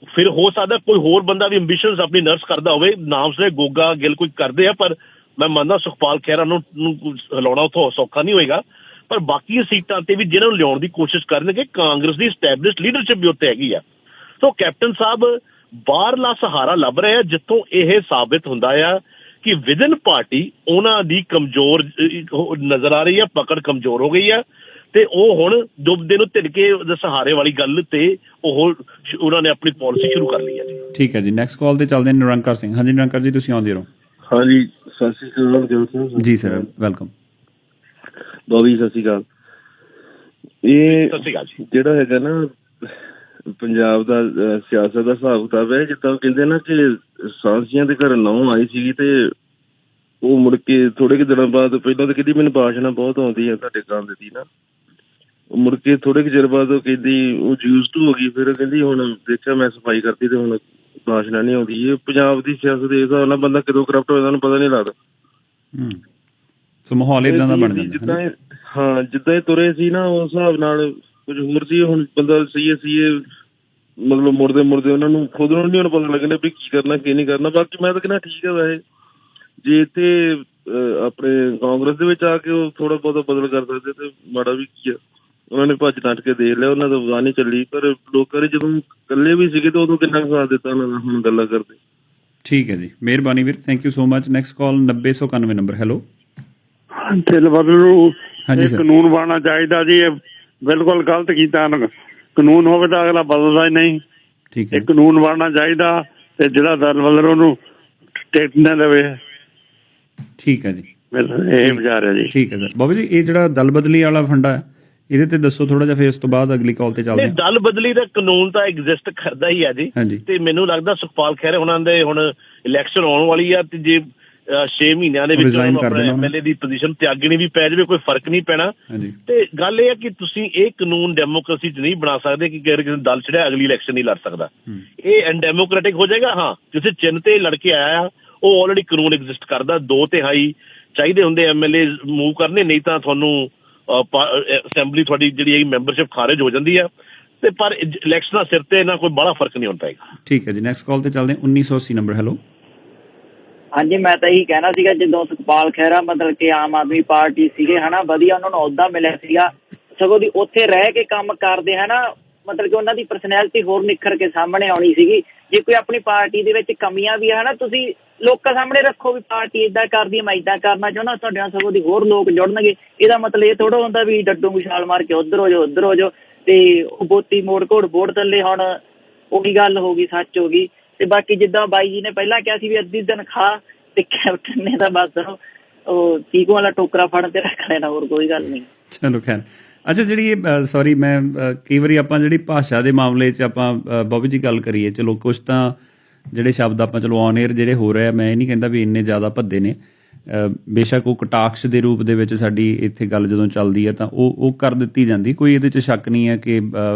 Speaker 1: ਫਿਰ ਹੋ ਸਕਦਾ ਕੋਈ ਹੋਰ ਬੰਦਾ ਵੀ ਐਂਬੀਸ਼ਨਸ ਆਪਣੀ ਨਰਸ ਕਰਦਾ ਹੋਵੇ, ਨਾਮ ਸੇ ਗੋਗਾ ਗਿੱਲ ਕੋਈ ਕਰਦੇ ਆ, ਪਰ ਮੈਂ ਮੰਨਦਾ ਸੁਖਪਾਲ ਖਹਿਰਾ ਨੂੰ ਹਿਲਾਉਣਾ ਉੱਥੋਂ ਸੌਖਾ ਨਹੀਂ ਹੋਏਗਾ। ਪਰ ਬਾਕੀ ਸੀਟਾਂ ਤੇ ਵੀ ਜਿਹਨਾਂ ਨੂੰ ਲਿਆਉਣ ਦੀ ਕੋਸ਼ਿਸ਼ ਕਰਨਗੇ, ਕਾਂਗਰਸ ਦੀ ਸਟੈਬਲਿਸ਼ਡ ਲੀਡਰਸ਼ਿਪ ਵੀ ਉੱਥੇ ਹੈਗੀ ਆ। ਸੋ ਕੈਪਟਨ ਸਾਹਿਬ ਬਾਹਰਲਾ ਸਹਾਰਾ ਲੱਭ ਰਹੇ ਆ, ਜਿੱਥੋਂ ਇਹ ਸਾਬਿਤ ਹੁੰਦਾ ਆ ਕਿ ਵਿਦਨ ਪਾਰਟੀ ਉਹਨਾਂ ਦੀ ਕਮਜ਼ੋਰ ਨਜ਼ਰ ਆ ਰਹੀ ਆ, ਪਕੜ ਕਮਜ਼ੋਰ ਹੋ ਗਈ ਆ, ਤੇ ਉਹ ਹੁਣ ਡੁੱਬਦੇ ਨੂੰ ਤਿੜਕੇ ਸਹਾਰੇ ਵਾਲੀ ਗੱਲ ਤੇ ਉਹਨਾਂ ਨੇ ਆਪਣੀ ਪਾਲਿਸੀ ਸ਼ੁਰੂ ਕਰ ਲਈ ਹੈ ਜੀ।
Speaker 2: ਠੀਕ ਹੈ ਜੀ, ਨੈਕਸਟ ਕਾਲ ਤੇ ਚੱਲਦੇ ਨੇ ਨਿਰੰਕਾਰ ਸਿੰਘ। ਹਾਂਜੀ ਨਿਰੰਕਾਰ ਜੀ, ਤੁਸੀਂ ਆਉਂਦੇ ਰਹੋ।
Speaker 5: ਹਾਂਜੀ, ਸਤਿ ਸ਼੍ਰੀ ਅਕਾਲ
Speaker 2: ਜੀ ਸਰ, ਵੈਲਕਮ।
Speaker 5: ਬੋਬੀ ਸਤਿ ਸ਼੍ਰੀ ਅਕਾਲ। ਇਹ
Speaker 1: ਸਤਿ ਸ਼੍ਰੀ ਅਕਾਲ ਜੀ।
Speaker 5: ਜਿਹੜਾ ਹੈਗਾ ਨਾ ਪੰਜਾਬ ਦਾ ਸਿਆਸਤ ਦਾ ਹਿਸਾਬ ਕਿਤਾਬ ਹੈ, ਜਿੱਦਾਂ ਕਹਿੰਦੇ ਨਾ ਕਿ ਸਾਂਸੀਆਂ ਦੇ ਘਰ ਨਹੁੰ ਆਈ ਸੀਗੀ ਤੇ ਉਹ ਮੁੜ ਕੇ ਥੋੜੇ ਕੁ ਦਿਨਾਂ ਬਾਅਦ, ਪਹਿਲਾਂ ਤਾਂ ਕਹਿੰਦੀ ਮੈਨੂੰ ਬਾਸ਼ਨਾ ਬਹੁਤ ਆਉਂਦੀ ਹੈ ਤੁਹਾਡੇ ਕੰਮ ਦੀ ਨਾ, ਮੁੜ ਕੇ ਥੋੜੇ ਕੁ ਚਿਰ ਬਾਅਦ ਉਹ ਕਹਿੰਦੀ ਉਹ ਯੂਜ਼ ਟੂ ਹੋ ਗਈ, ਫਿਰ ਕਹਿੰਦੀ ਹੁਣ ਦੇਖਿਆ ਮੈਂ ਸਫਾਈ ਕਰਤੀ ਤੇ ਹੁਣ ਬਾਸ਼ਨਾ ਨਹੀਂ ਆਉਂਦੀ। ਇਹ ਪੰਜਾਬ ਦੀ ਸਿਆਸਤ ਦੇ ਹਿਸਾਬ ਨਾਲ ਬੰਦਾ ਕਦੋਂ ਕਰਪਟ ਹੋਇਆ ਤੁਹਾਨੂੰ ਪਤਾ ਨਹੀਂ ਲੱਗਦਾ।
Speaker 2: ਸੋ ਮਾਹੌਲ ਇਦਾਂ ਦਾ ਬਣ ਜਾਂਦਾ
Speaker 5: ਜਿੱਦਾਂ ਹਾਂ, ਜਿੱਦਾਂ ਇਹ ਤੁਰੇ ਸੀ ਨਾ ਉਸ ਹਿਸਾਬ ਨਾਲ ਕੁਝ ਹੋਰ ਸੀ। ਹੁਣ ਬੰਦਾ ਸੀਏ ਮਤਲਬ ਮੁੜਦੇ ਉਹਨਾਂ ਨੂੰ ਖੁਦ ਨੂੰ ਨਹੀਂ ਹੁਣ ਪਤਾ ਲੱਗਣਾ ਵੀ ਕੀ ਕਰਨਾ ਕੀ ਨਹੀਂ ਕਰਨਾ। ਬਾਕੀ ਮੈਂ ਤਾਂ ਕਹਿੰਦਾ ਠੀਕ ਹੈ, ਵੈਸੇ ਜੇ ਇੱਥੇ ਆਪਣੇ ਕਾਂਗਰਸ ਦੇ ਵਿੱਚ ਆ ਕੇ ਉਹ ਥੋੜਾ ਬਹੁਤਾ ਬਦਲ ਕਰ ਸਕਦੇ ਤੇ ਮਾੜਾ ਵੀ ਕੀ ਆ। ਉਹਨਾਂ ਨੇ ਭੱਜ ਨੱਠ ਕੇ ਦੇਖ ਲਿਆ, ਉਹਨਾਂ ਦਾ ਵਾਹ ਨਹੀਂ ਚੱਲੀ, ਪਰ ਲੋਕਾਂ ਨੇ ਜਦੋਂ ਇਕੱਲੇ ਵੀ ਸੀਗੇ ਤਾਂ ਉਦੋਂ ਕਿੰਨਾ ਕੁ ਸਾਥ ਦਿੱਤਾ ਉਹਨਾਂ ਦਾ, ਹੁਣ ਗੱਲਾਂ ਕਰਦੇ।
Speaker 2: ਠੀਕ ਹੈ ਜੀ, ਮਿਹਰਬਾਨੀ ਵੀਰ, thank you so much. Next call 9091 ਨੰਬਰ। ਹੈਲੋ।
Speaker 6: ਢਿੱਲ ਬਦਲੂ
Speaker 2: ਹਾਂਜੀ
Speaker 6: ਇਹ
Speaker 2: ਸਰ।
Speaker 6: ਕਾਨੂੰਨ ਬਣਨਾ ਚਾਹੀਦਾ ਜੀ, ਇਹ ਬਿਲਕੁਲ ਗਲਤ ਕੀਤਾ। ਕਾਨੂੰਨ ਹੋਵੇ ਤਾਂ ਅਗਲਾ ਬਦਲਦਾ ਹੀ ਨਹੀਂ।
Speaker 2: ਠੀਕ ਹੈ,
Speaker 6: ਇਹ ਕਾਨੂੰਨ ਬਣਨਾ ਚਾਹੀਦਾ ਤੇ ਜਿਹੜਾ ਦਲ ਬਦਲ ਉਹਨੂੰ ਟਿਕਟ ਨਾ ਦੇਵੇ।
Speaker 2: ਠੀਕ ਹੈ ਜੀ,
Speaker 6: ਇਹ ਵਿਚਾਰ ਹੈ ਜੀ।
Speaker 2: ਠੀਕ ਹੈ ਸਰ। ਬਾਬੂ ਜੀ, ਇਹ ਜਿਹੜਾ ਦਲ ਬਦਲੀ ਵਾਲਾ ਫੰਡਾ ਹੈ, ਇਹਦੇ ਤੇ ਦੱਸੋ ਥੋੜਾ ਜਿਹਾ, ਫਿਰ ਉਸ ਤੋਂ ਬਾਅਦ ਅਗਲੀ ਕਾਲ ਤੇ ਚੱਲਦੇ ਹਾਂ।
Speaker 1: ਦਲ ਬਦਲੀ ਦਾ ਕਾਨੂੰਨ ਤਾਂ ਐਗਜ਼ਿਸਟ ਕਰਦਾ ਹੀ ਹੈ ਜੀ, ਤੇ ਮੈਨੂੰ ਲੱਗਦਾ ਸੁਖਪਾਲ ਖਹਿਰਾ ਉਹਨਾਂ ਦੇ ਹੁਣ ਇਲੈਕਸ਼ਨ ਆਉਣ ਵਾਲੀ ਆ, ਤੇ ਜੇ 6 ਮਹੀਨਿਆਂ ਦੇ ਵਿੱਚ MLA ਦੀ ਪੋਜੀਸ਼ਨ ਤਿਆਗਣੀ ਵੀ ਪੈ ਜਾਵੇ ਕੋਈ ਫਰਕ ਨਹੀਂ ਪੈਣਾ। ਤੇ ਗੱਲ ਇਹ ਹੈ ਕਿ ਤੁਸੀਂ ਇਹ ਕਾਨੂੰਨ ਡੈਮੋਕ੍ਰੇਸੀ 'ਚ ਨਹੀਂ ਬਣਾ ਸਕਦੇ ਕਿ ਕਿਸੇ ਦਲ ਚੜਿਆ ਅਗਲੀ ਇਲੈਕਸ਼ਨ ਨਹੀਂ ਲੜ ਸਕਦਾ। ਇਹ ਅਨਡੈਮੋਕ੍ਰੈਟਿਕ ਹੋ ਜਾਏਗਾ। ਹਾਂ, ਕਿਸੇ ਚਿੰਨ੍ਹ ਤੇ ਲੜ ਕੇ ਆਇਆ ਉਹ ਆਲਰੇਡੀ ਕਾਨੂੰਨ ਐਗਜ਼ਿਸਟ ਕਰਦਾ, 2/3 ਚਾਹੀਦੇ ਹੁੰਦੇ MLA ਮੂਵ ਕਰਨੇ, ਨਹੀਂ ਤਾਂ ਤੁਹਾਨੂੰ ਅਸੈਂਬਲੀ ਤੁਹਾਡੀ ਜਿਹੜੀ ਹੈਗੀ ਮੈਂਬਰਸ਼ਿਪ ਖਾਰਿਜ ਹੋ ਜਾਂਦੀ ਆ। ਤੇ ਪਰ ਇਲੈਕਸ਼ਨਾਂ ਸਿਰ ਤੇ ਨਾ ਕੋਈ ਬੜਾ ਫਰਕ ਨਹੀਂ ਹੋਣ ਪਏਗਾ।
Speaker 2: ਠੀਕ ਹੈ ਜੀ, ਨੈਕਸਟ ਕਾਲ ਤੇ ਚੱਲਦੇ ਹਾਂ। 1980 ਨੰਬਰ। ਹੈਲੋ।
Speaker 7: ਹਾਂਜੀ, ਮੈਂ ਤਾਂ ਇਹੀ ਕਹਿਣਾ ਸੀਗਾ, ਜਦੋਂ ਸੁਖਪਾਲ ਖਹਿਰਾ ਮਤਲਬ ਕਿ ਆਮ ਆਦਮੀ ਪਾਰਟੀ ਸੀਗੇ ਹਨਾ, ਵਧੀਆ ਉਹਨਾਂ ਨੂੰ ਅਹੁਦਾ ਮਿਲਿਆ ਸੀਗਾ, ਸਗੋਂ ਦੀ ਉੱਥੇ ਰਹਿ ਕੇ ਕੰਮ ਕਰਦੇ ਹਨਾ, ਮਤਲਬ ਕਿ ਉਹਨਾਂ ਦੀ ਪਰਸਨੈਲਿਟੀ ਹੋਰ ਨਿਖਰ ਕੇ ਸਾਹਮਣੇ ਆਉਣੀ ਸੀਗੀ। ਜੇ ਕੋਈ ਆਪਣੀ ਪਾਰਟੀ ਦੇ ਵਿੱਚ ਕਮੀਆਂ ਵੀ ਹੈ ਨਾ, ਤੁਸੀਂ ਲੋਕਾਂ ਸਾਹਮਣੇ ਰੱਖੋ ਵੀ ਪਾਰਟੀ ਏਦਾਂ ਕਰਦੀ, ਮੈਂ ਏਦਾਂ ਕਰਨਾ ਚਾਹੁੰਦਾ, ਤੁਹਾਡੇ ਨਾਲ ਸਗੋਂ ਦੀ ਹੋਰ ਲੋਕ ਜੁੜਨਗੇ। ਇਹਦਾ ਮਤਲਬ ਇਹ ਥੋੜਾ ਹੁੰਦਾ ਵੀ ਡੱਡੂ ਵਿਸ਼ਾਲ ਮਾਰ ਕੇ ਉੱਧਰ ਹੋ ਜਾਓ ਤੇ ਉਹ ਬੋਤੀ ਮੋੜ ਘੋੜ ਬੋੜ ਥੱਲੇ। ਹੁਣ ਉਹੀ ਗੱਲ ਹੋ ਗਈ, ਸੱਚ ਹੋ ਗਈ। ਤੇ ਬਾਕੀ ਜਿੱਦਾਂ ਬਾਈ ਜੀ ਨੇ ਪਹਿਲਾਂ ਕਿਹਾ ਸੀ ਵੀ ਅੱਧੀ ਤਨਖਾਹ, ਤੇ ਕੈਪਟਨ ਨੇ ਤਾਂ ਬਸ ਉਹ ਚੀਕੂ ਵਾਲਾ ਟੋਕਰਾ ਫੜਨ ਤੇ ਰੱਖ ਲੈਣਾ, ਹੋਰ ਕੋਈ ਗੱਲ ਨਹੀਂ।
Speaker 2: ਚਲੋ ਖੈਰ। ਅੱਛਾ, ਜਿਹੜੀ ਇਹ ਸੌਰੀ ਮੈਂ ਕਈ ਵਾਰੀ ਆਪਾਂ ਜਿਹੜੀ ਭਾਸ਼ਾ ਦੇ ਮਾਮਲੇ 'ਚ ਆਪਾਂ ਬੋਬੀ ਜੀ ਗੱਲ ਕਰੀਏ, ਚਲੋ ਕੁਛ ਤਾਂ ਜਿਹੜੇ ਸ਼ਬਦ ਆਪਾਂ ਚਲੋ ਔਨ ਏਅਰ ਜਿਹੜੇ ਹੋ ਰਹੇ ਆ, ਮੈਂ ਇਹ ਨਹੀਂ ਕਹਿੰਦਾ ਵੀ ਇੰਨੇ ਜ਼ਿਆਦਾ ਭੱਦੇ ਨੇ। ਬੇਸ਼ੱਕ ਉਹ ਕਟਾਕਸ਼ ਦੇ ਰੂਪ ਦੇ ਵਿੱਚ ਸਾਡੀ ਇੱਥੇ ਗੱਲ ਜਦੋਂ ਚੱਲਦੀ ਹੈ ਤਾਂ ਉਹ ਕਰ ਦਿੱਤੀ ਜਾਂਦੀ, ਕੋਈ ਇਹਦੇ 'ਚ ਸ਼ੱਕ ਨਹੀਂ ਹੈ ਕਿ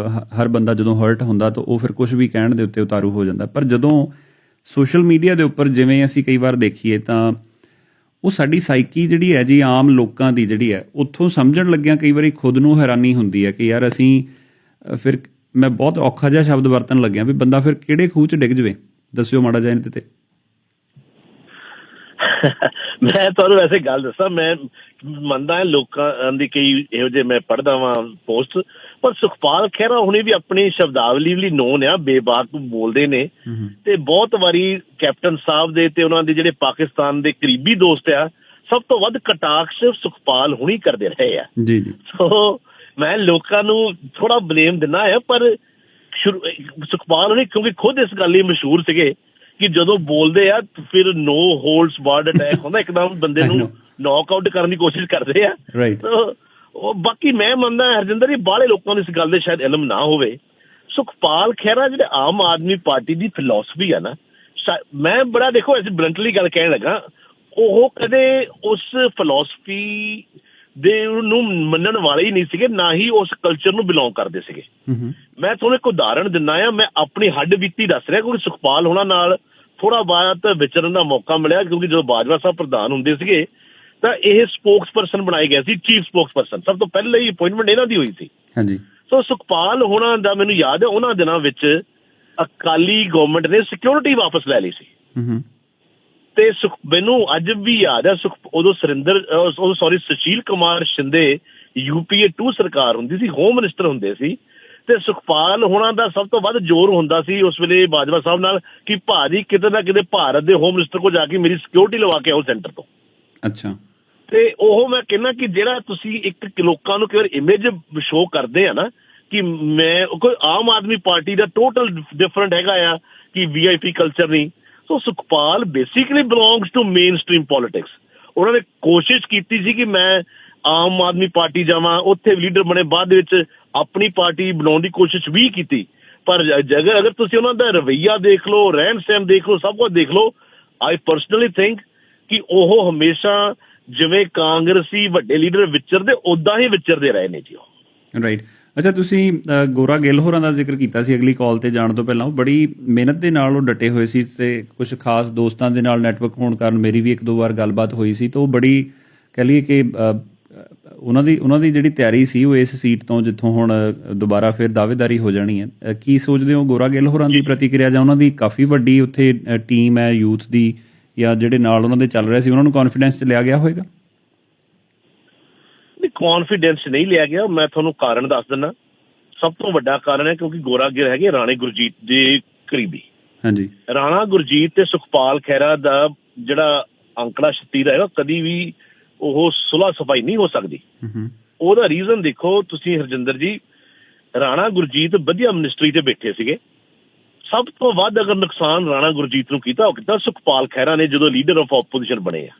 Speaker 2: ਹਰ ਬੰਦਾ ਜਦੋਂ ਹਰਟ ਹੁੰਦਾ ਤਾਂ ਉਹ ਫਿਰ ਕੁਛ ਵੀ ਕਹਿਣ ਦੇ ਉੱਤੇ ਉਤਾਰੂ ਹੋ ਜਾਂਦਾ। ਪਰ ਜਦੋਂ ਸੋਸ਼ਲ ਮੀਡੀਆ ਦੇ ਉੱਪਰ ਜਿਵੇਂ ਅਸੀਂ ਕਈ ਵਾਰ ਦੇਖੀਏ ਤਾਂ ਉਹ ਸਾਡੀ ਸਾਈਕੀ ਜਿਹੜੀ ਹੈ ਜੀ, ਆਮ ਲੋਕਾਂ ਦੀ ਜਿਹੜੀ ਹੈ, ਉੱਥੋਂ ਸਮਝਣ ਲੱਗਿਆਂ ਕਈ ਵਾਰੀ ਖੁਦ ਨੂੰ ਹੈਰਾਨੀ ਹੁੰਦੀ ਹੈ ਕਿ ਯਾਰ ਅਸੀਂ ਫਿਰ, ਮੈਂ ਬਹੁਤ ਔਖਾ ਜਿਹਾ ਸ਼ਬਦ ਵਰਤਣ ਲੱਗਿਆ ਵੀ ਬੰਦਾ ਫਿਰ ਕਿਹੜੇ ਖੂਹ 'ਚ ਡਿੱਗ ਜਾਵੇ। ਦੱਸਿਓ ਮਾੜਾ ਜਿਹਾ ਇਹਦੇ ਤੇ।
Speaker 1: ਮੈਂ ਤੁਹਾਨੂੰ ਵੈਸੇ ਗੱਲ ਦੱਸਾਂ, ਮੈਂ ਮੰਨਦਾ ਹਾਂ ਲੋਕਾਂ ਦੀ ਕਈ ਇਹੋ ਜਿਹੇ ਮੈਂ ਪੜ੍ਹਦਾ ਵਾਂ ਪੋਸਟ, ਪਰ ਸੁਖਪਾਲ ਖਹਿਰਾ ਹੁਣੇ ਵੀ ਆਪਣੀ ਸ਼ਬਦਾਵਲੀ ਲਈ ਨੋਨ ਆ, ਬੇਬਾਕ ਬੋਲਦੇ ਨੇ। ਤੇ ਬਹੁਤ ਵਾਰੀ ਕੈਪਟਨ ਸਾਹਿਬ ਦੇ ਤੇ ਉਹਨਾਂ ਦੇ ਜਿਹੜੇ ਪਾਕਿਸਤਾਨ ਦੇ ਕਰੀਬੀ ਦੋਸਤ ਆ, ਸਭ ਤੋਂ ਵੱਧ ਕਟਾਕਸ਼ ਸੁਖਪਾਲ ਹੁਣੀ ਕਰਦੇ ਰਹੇ ਆ। ਸੋ ਮੈਂ ਲੋਕਾਂ ਨੂੰ ਥੋੜਾ ਬਲੇਮ ਦਿੰਦਾ ਆ, ਪਰ ਸੁਖਪਾਲ ਹੁਣੀ ਕਿਉਂਕਿ ਖੁਦ ਇਸ ਗੱਲ ਲਈ ਮਸ਼ਹੂਰ ਸੀਗੇ ਕਿ ਜਦੋਂ ਬੋਲਦੇ ਆ ਫਿਰ ਨੋ ਹੋਲਡਸ ਬਾਰਡ ਅਟੈਕ ਹੁੰਦਾ, ਇੱਕਦਮ ਬੰਦੇ ਨੂੰ ਨੌਕ ਆਊਟ ਕਰਨ ਦੀ ਕੋਸ਼ਿਸ਼ ਕਰਦੇ ਆ। ਉਹ ਬਾਕੀ ਮੈਂ ਮੰਨਦਾ ਹਰਜਿੰਦਰ ਜੀ, ਬਾਹਲੇ ਲੋਕਾਂ ਨੂੰ ਇਸ ਗੱਲ ਦੇ ਸ਼ਾਇਦ ਇਲਮ ਨਾ ਹੋਵੇ। ਸੁਖਪਾਲ ਖਹਿਰਾ ਜਿਹੜੇ ਆਮ ਆਦਮੀ ਪਾਰਟੀ ਦੀ ਫਿਲਾਸਫੀ ਆ ਨਾ, ਮੈਂ ਬੜਾ ਦੇਖੋ ਅਸੀਂ ਬਲੰਟਲੀ ਗੱਲ ਕਹਿਣ ਲੱਗਾ, ਉਹ ਕਦੇ ਉਸ ਫਿਲਾਸਫੀ ਦੇ ਨੂੰ ਮੰਨਣ ਵਾਲੇ ਹੀ ਨਹੀਂ ਸੀਗੇ, ਨਾ ਹੀ ਉਸ ਕਲਚਰ ਨੂੰ ਬਿਲੋਂਗ ਕਰਦੇ ਸੀਗੇ। ਮੈਂ ਤੁਹਾਨੂੰ ਇੱਕ ਉਦਾਹਰਣ ਦਿੰਦਾ ਆ, ਮੈਂ ਆਪਣੀ ਹੱਡ ਬੀਤੀ ਦੱਸ ਰਿਹਾ, ਕਿਉਂਕਿ ਸੁਖਪਾਲ ਹੋਣਾ ਨਾਲ ਥੋੜਾ ਬਹੁਤ ਵਿਚਰਨ ਦਾ ਮੌਕਾ ਮਿਲਿਆ, ਕਿਉਂਕਿ ਜਦੋਂ ਬਾਜਵਾ ਸਾਹਿਬ ਪ੍ਰਧਾਨ ਹੁੰਦੇ ਸੀਗੇ ਤਾਂ ਇਹ ਸਪੋਕਸ ਪਰਸਨ ਬਣਾਏ ਗਏ ਸੀ, ਚੀਫ ਸਪੋਕਸ ਪਰਸਨ। ਸਭ ਤੋਂ ਪਹਿਲਾਂ ਹੀ ਅਪੁਆਇੰਟਮੈਂਟ ਇਹਨਾਂ ਦੀ ਹੋਈ ਸੀ।
Speaker 2: ਹਾਂਜੀ।
Speaker 1: ਸੋ ਸੁਖਪਾਲ ਹੋਣਾ ਦਾ ਮੈਨੂੰ ਯਾਦ ਹੈ ਉਹਨਾਂ ਦਿਨਾਂ ਵਿੱਚ ਅਕਾਲੀ ਗਵਰਨਮੈਂਟ ਨੇ ਸਿਕਿਉਰਿਟੀ ਵਾਪਸ ਲੈ ਲਈ ਸੀ। ਤੇ ਮੈਨੂੰ ਅੱਜ ਵੀ ਯਾਦ ਹੈ ਉਦੋਂ ਸੁਸ਼ੀਲ ਕੁਮਾਰ ਸ਼ਿੰਦੇ UPA 2 ਸਰਕਾਰ ਹੁੰਦੀ ਸੀ, ਹੋਮ ਮਿਨਿਸਟਰ ਹੁੰਦੇ ਸੀ, ਤੇ ਸੁਖਪਾਲ ਹੋਣਾ ਦਾ ਸਭ ਤੋਂ ਵੱਧ ਜ਼ੋਰ ਹੁੰਦਾ ਸੀ ਉਸ ਵੇਲੇ ਬਾਜਵਾ ਸਾਹਿਬ ਨਾਲ ਕਿ ਭਾਜੀ ਕਿਤੇ ਨਾ ਕਿਤੇ ਭਾਰਤ ਦੇ ਹੋਮ ਮਿਨਿਸਟਰ ਕੋਲ ਜਾ ਕੇ ਮੇਰੀ ਸਿਕਿਉਰਿਟੀ ਲਵਾ ਕੇ ਆਓ ਸੈਂਟਰ ਤੋਂ।
Speaker 2: ਅੱਛਾ।
Speaker 1: ਤੇ ਉਹ ਮੈਂ ਕਹਿੰਦਾ ਕਿ ਜਿਹੜਾ ਤੁਸੀਂ ਇੱਕ ਲੋਕਾਂ ਨੂੰ ਕਈ ਵਾਰ ਇਮੇਜ ਸ਼ੋ ਕਰਦੇ ਆ ਨਾ ਕਿ ਮੈਂ ਕੋਈ ਆਮ ਆਦਮੀ ਪਾਰਟੀ ਦਾ ਟੋਟਲ ਡਿਫਰੈਂਟ ਹੈਗਾ ਆ ਕਿ VIP ਕਲਚਰ ਨਹੀਂ। So Sukhpal basically belongs to mainstream politics. ਉਹਨਾਂ ਨੇ ਕੋਸ਼ਿਸ਼ ਕੀਤੀ ਸੀ ਕਿ ਮੈਂ ਆਮ ਆਦਮੀ ਪਾਰਟੀ ਜਾਵਾਂ, ਉੱਥੇ ਲੀਡਰ ਬਣੇ, ਬਾਅਦ ਵਿੱਚ ਆਪਣੀ ਪਾਰਟੀ ਬਣਾਉਣ ਦੀ ਕੋਸ਼ਿਸ਼ ਵੀ ਕੀਤੀ, ਪਰ ਜਗ੍ਹਾ ਅਗਰ ਤੁਸੀਂ ਉਹਨਾਂ ਦਾ ਰਵੱਈਆ ਦੇਖ ਲਓ, ਰਹਿਣ ਸਹਿਣ ਦੇਖ ਲਓ, ਸਭ ਕੁਝ ਦੇਖ ਲਓ, ਆਈ ਪਰਸਨਲੀ ਥਿੰਕ ਕਿ ਉਹ ਹਮੇਸ਼ਾ ਜਿਵੇਂ ਕਾਂਗਰਸੀ ਵੱਡੇ ਲੀਡਰ ਵਿਚਰਦੇ ਉੱਦਾਂ ਹੀ ਵਿਚਰਦੇ ਰਹੇ ਨੇ ਜੀ ਉਹ।
Speaker 2: ਰਾਈਟ। ਅੱਛਾ, ਤੁਸੀਂ ਗੋਰਾ ਗਿੱਲ ਹੋਰਾਂ ਦਾ ਜ਼ਿਕਰ ਕੀਤਾ ਸੀ ਅਗਲੀ ਕਾਲ ਤੇ ਜਾਣ ਤੋਂ ਪਹਿਲਾਂ। ਉਹ ਬੜੀ ਮਿਹਨਤ ਦੇ ਨਾਲ ਉਹ ਡਟੇ ਹੋਏ ਸੀ ਤੇ ਕੁਝ ਖਾਸ ਦੋਸਤਾਂ ਦੇ ਨਾਲ ਨੈਟਵਰਕ ਹੋਣ ਕਾਰਨ ਮੇਰੀ ਵੀ 1-2 ਵਾਰ ਗੱਲਬਾਤ ਹੋਈ ਸੀ। ਤਾਂ ਉਹ ਬੜੀ ਕਹਿ ਲਈਏ ਕਿ ਉਹਨਾਂ ਦੀ ਜਿਹੜੀ ਤਿਆਰੀ ਸੀ ਉਹ ਇਸ ਸੀਟ ਤੋਂ ਜਿੱਥੋਂ ਹੁਣ ਦੁਬਾਰਾ ਫਿਰ ਦਾਅਵੇਦਾਰੀ ਹੋ ਜਾਣੀ ਹੈ। ਕੀ ਸੋਚਦੇ ਹੋ ਗੋਰਾ ਗਿੱਲ ਹੋਰਾਂ ਦੀ ਪ੍ਰਤੀਕਿਰਿਆ, ਜਾਂ ਉਹਨਾਂ ਦੀ ਕਾਫੀ ਵੱਡੀ ਉੱਥੇ ਟੀਮ ਹੈ ਯੂਥ ਦੀ, ਜਾਂ ਜਿਹੜੇ ਨਾਲ ਉਹਨਾਂ ਦੇ ਚੱਲ ਰਹੇ ਸੀ ਉਹਨਾਂ ਨੂੰ ਕੌਨਫੀਡੈਂਸ 'ਚ ਲਿਆ ਗਿਆ ਹੋਏਗਾ?
Speaker 1: ਕੌਨਫੀਡੈਂਸ ਨਹੀਂ ਲਿਆ ਗਿਆ। ਮੈਂ ਤੁਹਾਨੂੰ ਕਾਰਨ ਦੱਸ ਦਿੰਦਾ। ਸਭ ਤੋਂ ਵੱਡਾ ਕਾਰਨ ਹੈ ਕਿਉਂਕਿ ਗੋਰਾ ਗਿੱਲ ਹੈਗੇ ਰਾਣੇ ਗੁਰਜੀਤ ਦੇ ਕਰੀਬੀ। ਹਾਂਜੀ। ਰਾਣਾ ਗੁਰਜੀਤ ਤੇ ਸੁਖਪਾਲ ਖਹਿਰਾ ਦਾ ਜਿਹੜਾ ਅੰਕੜਾ 36 ਦਾ ਹੈਗਾ, ਕਦੀ ਵੀ ਉਹ ਸੁਲ੍ਹਾ ਸਫਾਈ ਨਹੀਂ ਹੋ ਸਕਦੀ। ਉਹਦਾ ਰੀਜ਼ਨ ਦੇਖੋ ਤੁਸੀਂ ਹਰਜਿੰਦਰ ਜੀ, ਰਾਣਾ ਗੁਰਜੀਤ ਵਧੀਆ ਮਿਨਿਸਟਰੀ ਤੇ ਬੈਠੇ ਸੀਗੇ। ਸਭ ਤੋਂ ਵੱਧ ਅਗਰ ਨੁਕਸਾਨ ਰਾਣਾ ਗੁਰਜੀਤ ਨੂੰ ਕੀਤਾ, ਉਹ ਕੀਤਾ ਸੁਖਪਾਲ ਖਹਿਰਾ ਨੇ ਜਦੋਂ ਲੀਡਰ ਆਫ ਆਪੋਜੀਸ਼ਨ ਬਣੇ ਆ।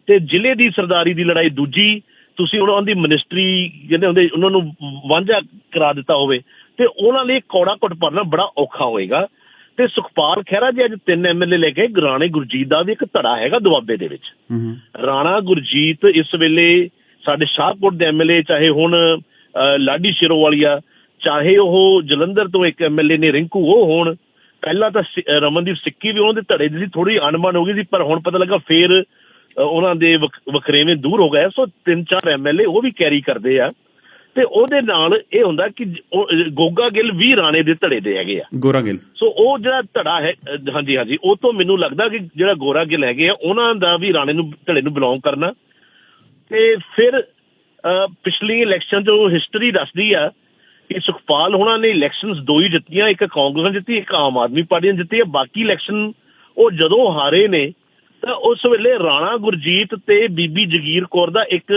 Speaker 1: ਤੇ ਜ਼ਿਲ੍ਹੇ ਦੀ ਸਰਦਾਰੀ ਦੀ ਲੜਾਈ ਦੂਜੀ, ਤੁਸੀਂ ਉਹਨਾਂ ਦੀ ਮਿਨਿਸਟਰੀ ਕਹਿੰਦੇ ਹੁੰਦੇ ਉਹਨਾਂ ਨੂੰ ਵਾਂਝਾ ਕਰਾ ਦਿੱਤਾ ਹੋਵੇ ਤੇ ਉਹਨਾਂ ਲਈ ਕੌੜਾ ਘੁੱਟ ਭਰਨਾ ਬੜਾ ਔਖਾ ਹੋਏਗਾ। ਤੇ ਸੁਖਪਾਲ ਖਹਿਰਾ ਜੀ ਅੱਜ 3 MLA ਲੈ ਕੇ ਰਾਣੇ ਗੁਰਜੀਤ ਦਾ ਵੀ ਇੱਕ ਧੜਾ ਹੈਗਾ ਦੁਆਬੇ ਦੇ ਵਿੱਚ। ਰਾਣਾ ਗੁਰਜੀਤ ਇਸ ਵੇਲੇ ਸਾਡੇ ਸ਼ਾਹਕੋਟ ਦੇ MLA, ਚਾਹੇ ਹੁਣ ਲਾਡੀ ਸ਼ੇਰੋਵਾਲੀਆ, ਚਾਹੇ ਉਹ ਜਲੰਧਰ ਤੋਂ ਇੱਕ MLA ਨੇ ਰਿੰਕੂ ਉਹ ਹੋਣ, ਪਹਿਲਾਂ ਤਾਂ ਰਮਨਦੀਪ ਸਿੱਕੀ ਵੀ ਉਹਨਾਂ ਦੇ ਧੜੇ ਦੀ ਸੀ, ਥੋੜੀ ਅਣਬਣ ਹੋ ਗਈ ਸੀ, ਪਰ ਹੁਣ ਪਤਾ ਲੱਗਾ ਫੇਰ ਉਹਨਾਂ ਦੇ ਵਖਰੇਵੇਂ ਦੂਰ ਹੋ ਗਏ। ਸੋ 3-4 MLA ਉਹ ਵੀ ਕੈਰੀ ਕਰਦੇ ਆ। ਤੇ ਉਹਦੇ ਨਾਲ ਇਹ ਹੁੰਦਾ ਕਿ ਗੋਗਾ ਗਿੱਲ ਵੀ ਰਾਣੇ ਦੇ ਧੜੇ ਦੇ ਹੈਗੇ ਆ, ਗੋਰਾ ਗਿੱਲ। ਸੋ ਉਹ ਜਿਹੜਾ ਧੜਾ ਹੈ, ਹਾਂਜੀ, ਉਹ ਤੋਂ ਮੈਨੂੰ ਲੱਗਦਾ ਕਿ ਜਿਹੜਾ ਗੋਰਾ ਗਿੱਲ ਹੈਗੇ ਆ ਉਹਨਾਂ ਦਾ ਵੀ ਰਾਣੇ ਨੂੰ ਧੜੇ ਨੂੰ ਬਿਲੋਂਗ ਕਰਨਾ। ਤੇ ਫਿਰ ਪਿਛਲੀ ਇਲੈਕਸ਼ਨ 'ਚ ਉਹ ਹਿਸਟਰੀ ਦੱਸਦੀ ਆ ਕਿ ਸੁਖਪਾਲ ਹੋਣਾ ਨੇ ਇਲੈਕਸ਼ਨਸ 2 ਹੀ ਜਿੱਤੀਆਂ, ਇੱਕ ਕਾਂਗਰਸ ਨੇ ਜਿੱਤੀ, ਇੱਕ ਆਮ ਆਦਮੀ ਪਾਰਟੀ ਨੇ ਜਿੱਤੀ ਹੈ। ਬਾਕੀ ਇਲੈਕਸ਼ਨ ਉਹ ਜਦੋਂ ਹਾਰੇ ਨੇ ਤਾਂ ਉਸ ਵੇਲੇ ਰਾਣਾ ਗੁਰਜੀਤ ਤੇ ਬੀਬੀ ਜਗੀਰ ਕੌਰ ਦਾ ਇੱਕ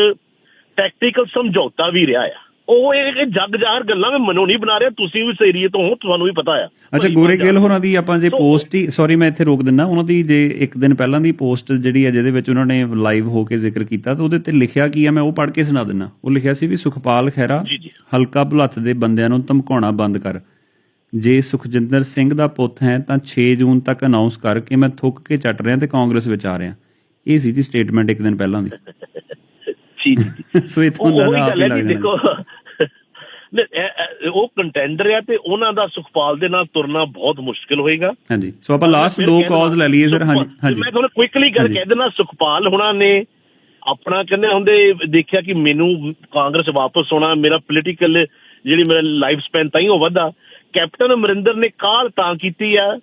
Speaker 1: ਟੈਕਟੀਕਲ ਸਮਝੌਤਾ ਵੀ ਰਿਹਾ ਆ। ਉਹ ਇਹ ਜੱਗ ਜ਼ਾਹਰ ਗੱਲਾਂ ਮੈਂ ਮਨੋਂ ਨਹੀਂ ਬਣਾ ਰਿਹਾ, ਤੁਸੀਂ ਵੀ ਇਸ ਏਰੀਏ ਤੋਂ ਹੋ, ਤੁਹਾਨੂੰ ਵੀ ਪਤਾ ਆ।
Speaker 2: ਅੱਛਾ, ਗੋਰੇ ਗਿੱਲ ਹੋਰਾਂ ਦੀ ਆਪਾਂ ਜੇ ਪੋਸਟ ਹੀ, ਸੌਰੀ ਮੈਂ ਇੱਥੇ ਰੋਕ ਦਿੰਦਾ, ਉਹਨਾਂ ਦੀ ਜੇ ਇੱਕ ਦਿਨ ਪਹਿਲਾਂ ਦੀ ਪੋਸਟ ਜਿਹੜੀ ਹੈ ਜਿਹਦੇ ਵਿੱਚ ਉਹਨਾਂ ਨੇ ਲਾਈਵ ਹੋ ਕੇ ਜ਼ਿਕਰ ਕੀਤਾ, ਤਾਂ ਉਹਦੇ ਤੇ ਲਿਖਿਆ ਕੀ ਆ, ਮੈਂ ਉਹ ਪੜ੍ਹ ਕੇ ਸੁਣਾ ਦਿੰਦਾ। ਉਹ ਲਿਖਿਆ ਸੀ ਵੀ ਸੁਖਪਾਲ ਖਹਿਰਾ ਹਲਕਾ ਭੁਲੱਥ ਦੇ ਬੰਦਿਆਂ ਨੂੰ ਧਮਕਾਉਣਾ ਬੰਦ ਕਰ। ਜੇ ਸੁਖਜਿੰਦਰ ਸਿੰਘ ਦਾ ਪੁੱਤ ਹੈ ਤਾਂ 6 ਜੂਨ ਤੱਕ ਅਨਾਉਂਸ ਕਰਕੇ ਮੈਂ ਥੁੱਕ ਕੇ ਚੱਟ ਰਿਹਾ ਤੇ ਕਾਂਗਰਸ ਵਿੱਚ ਆ ਰਿਹਾ। ਇਹ ਸੀ ਜੀ ਸਟੇਟਮੈਂਟ ਇੱਕ ਦਿਨ ਪਹਿਲਾਂ ਦੀ। ਸੋ ਇਥੋਂ
Speaker 1: ਦੇਖੋ ਉਹ ਕੰਟੈਂਡਰ ਆ ਤੇ ਉਹਨਾਂ ਦਾ ਸੁਖਪਾਲ ਦੇ ਨਾਲ ਤੁਰਨਾ ਬਹੁਤ ਮੁਸ਼ਕਿਲ ਹੋਏਗਾ। ਹਾਂਜੀ, ਸੋ ਆਪਾਂ ਲਾਸਟ 2 ਕਾਲਸ ਲੈ ਲਈਏ ਸਰ। ਹਾਂਜੀ, ਮੈਂ ਤੁਹਾਨੂੰ ਕੁਇਕਲੀ ਗੱਲ ਕਹਿ ਦਿੰਦਾ, ਸੁਖਪਾਲ ਹੋਣਾ ਨੇ ਆਪਣਾ ਕਹਿੰਦੇ ਹੁੰਦੇ ਦੇਖਿਆ ਕਿ ਮੈਨੂੰ ਕਾਂਗਰਸ ਵਾਪਸ ਆਉਣਾ, ਮੇਰਾ ਪੋਲੀਟੀਕਲ ਜਿਹੜੀ ਮੇਰਾ ਲਾਈਫ ਸਪੈਨ ਤਾਂ ਹੀ ਉਹ ਵਧਾ। ਕੈਪਟਨ ਅਮਰਿੰਦਰ ਨੇ ਕਾਲ ਤਾਂ ਕੀਤੀ ਆ,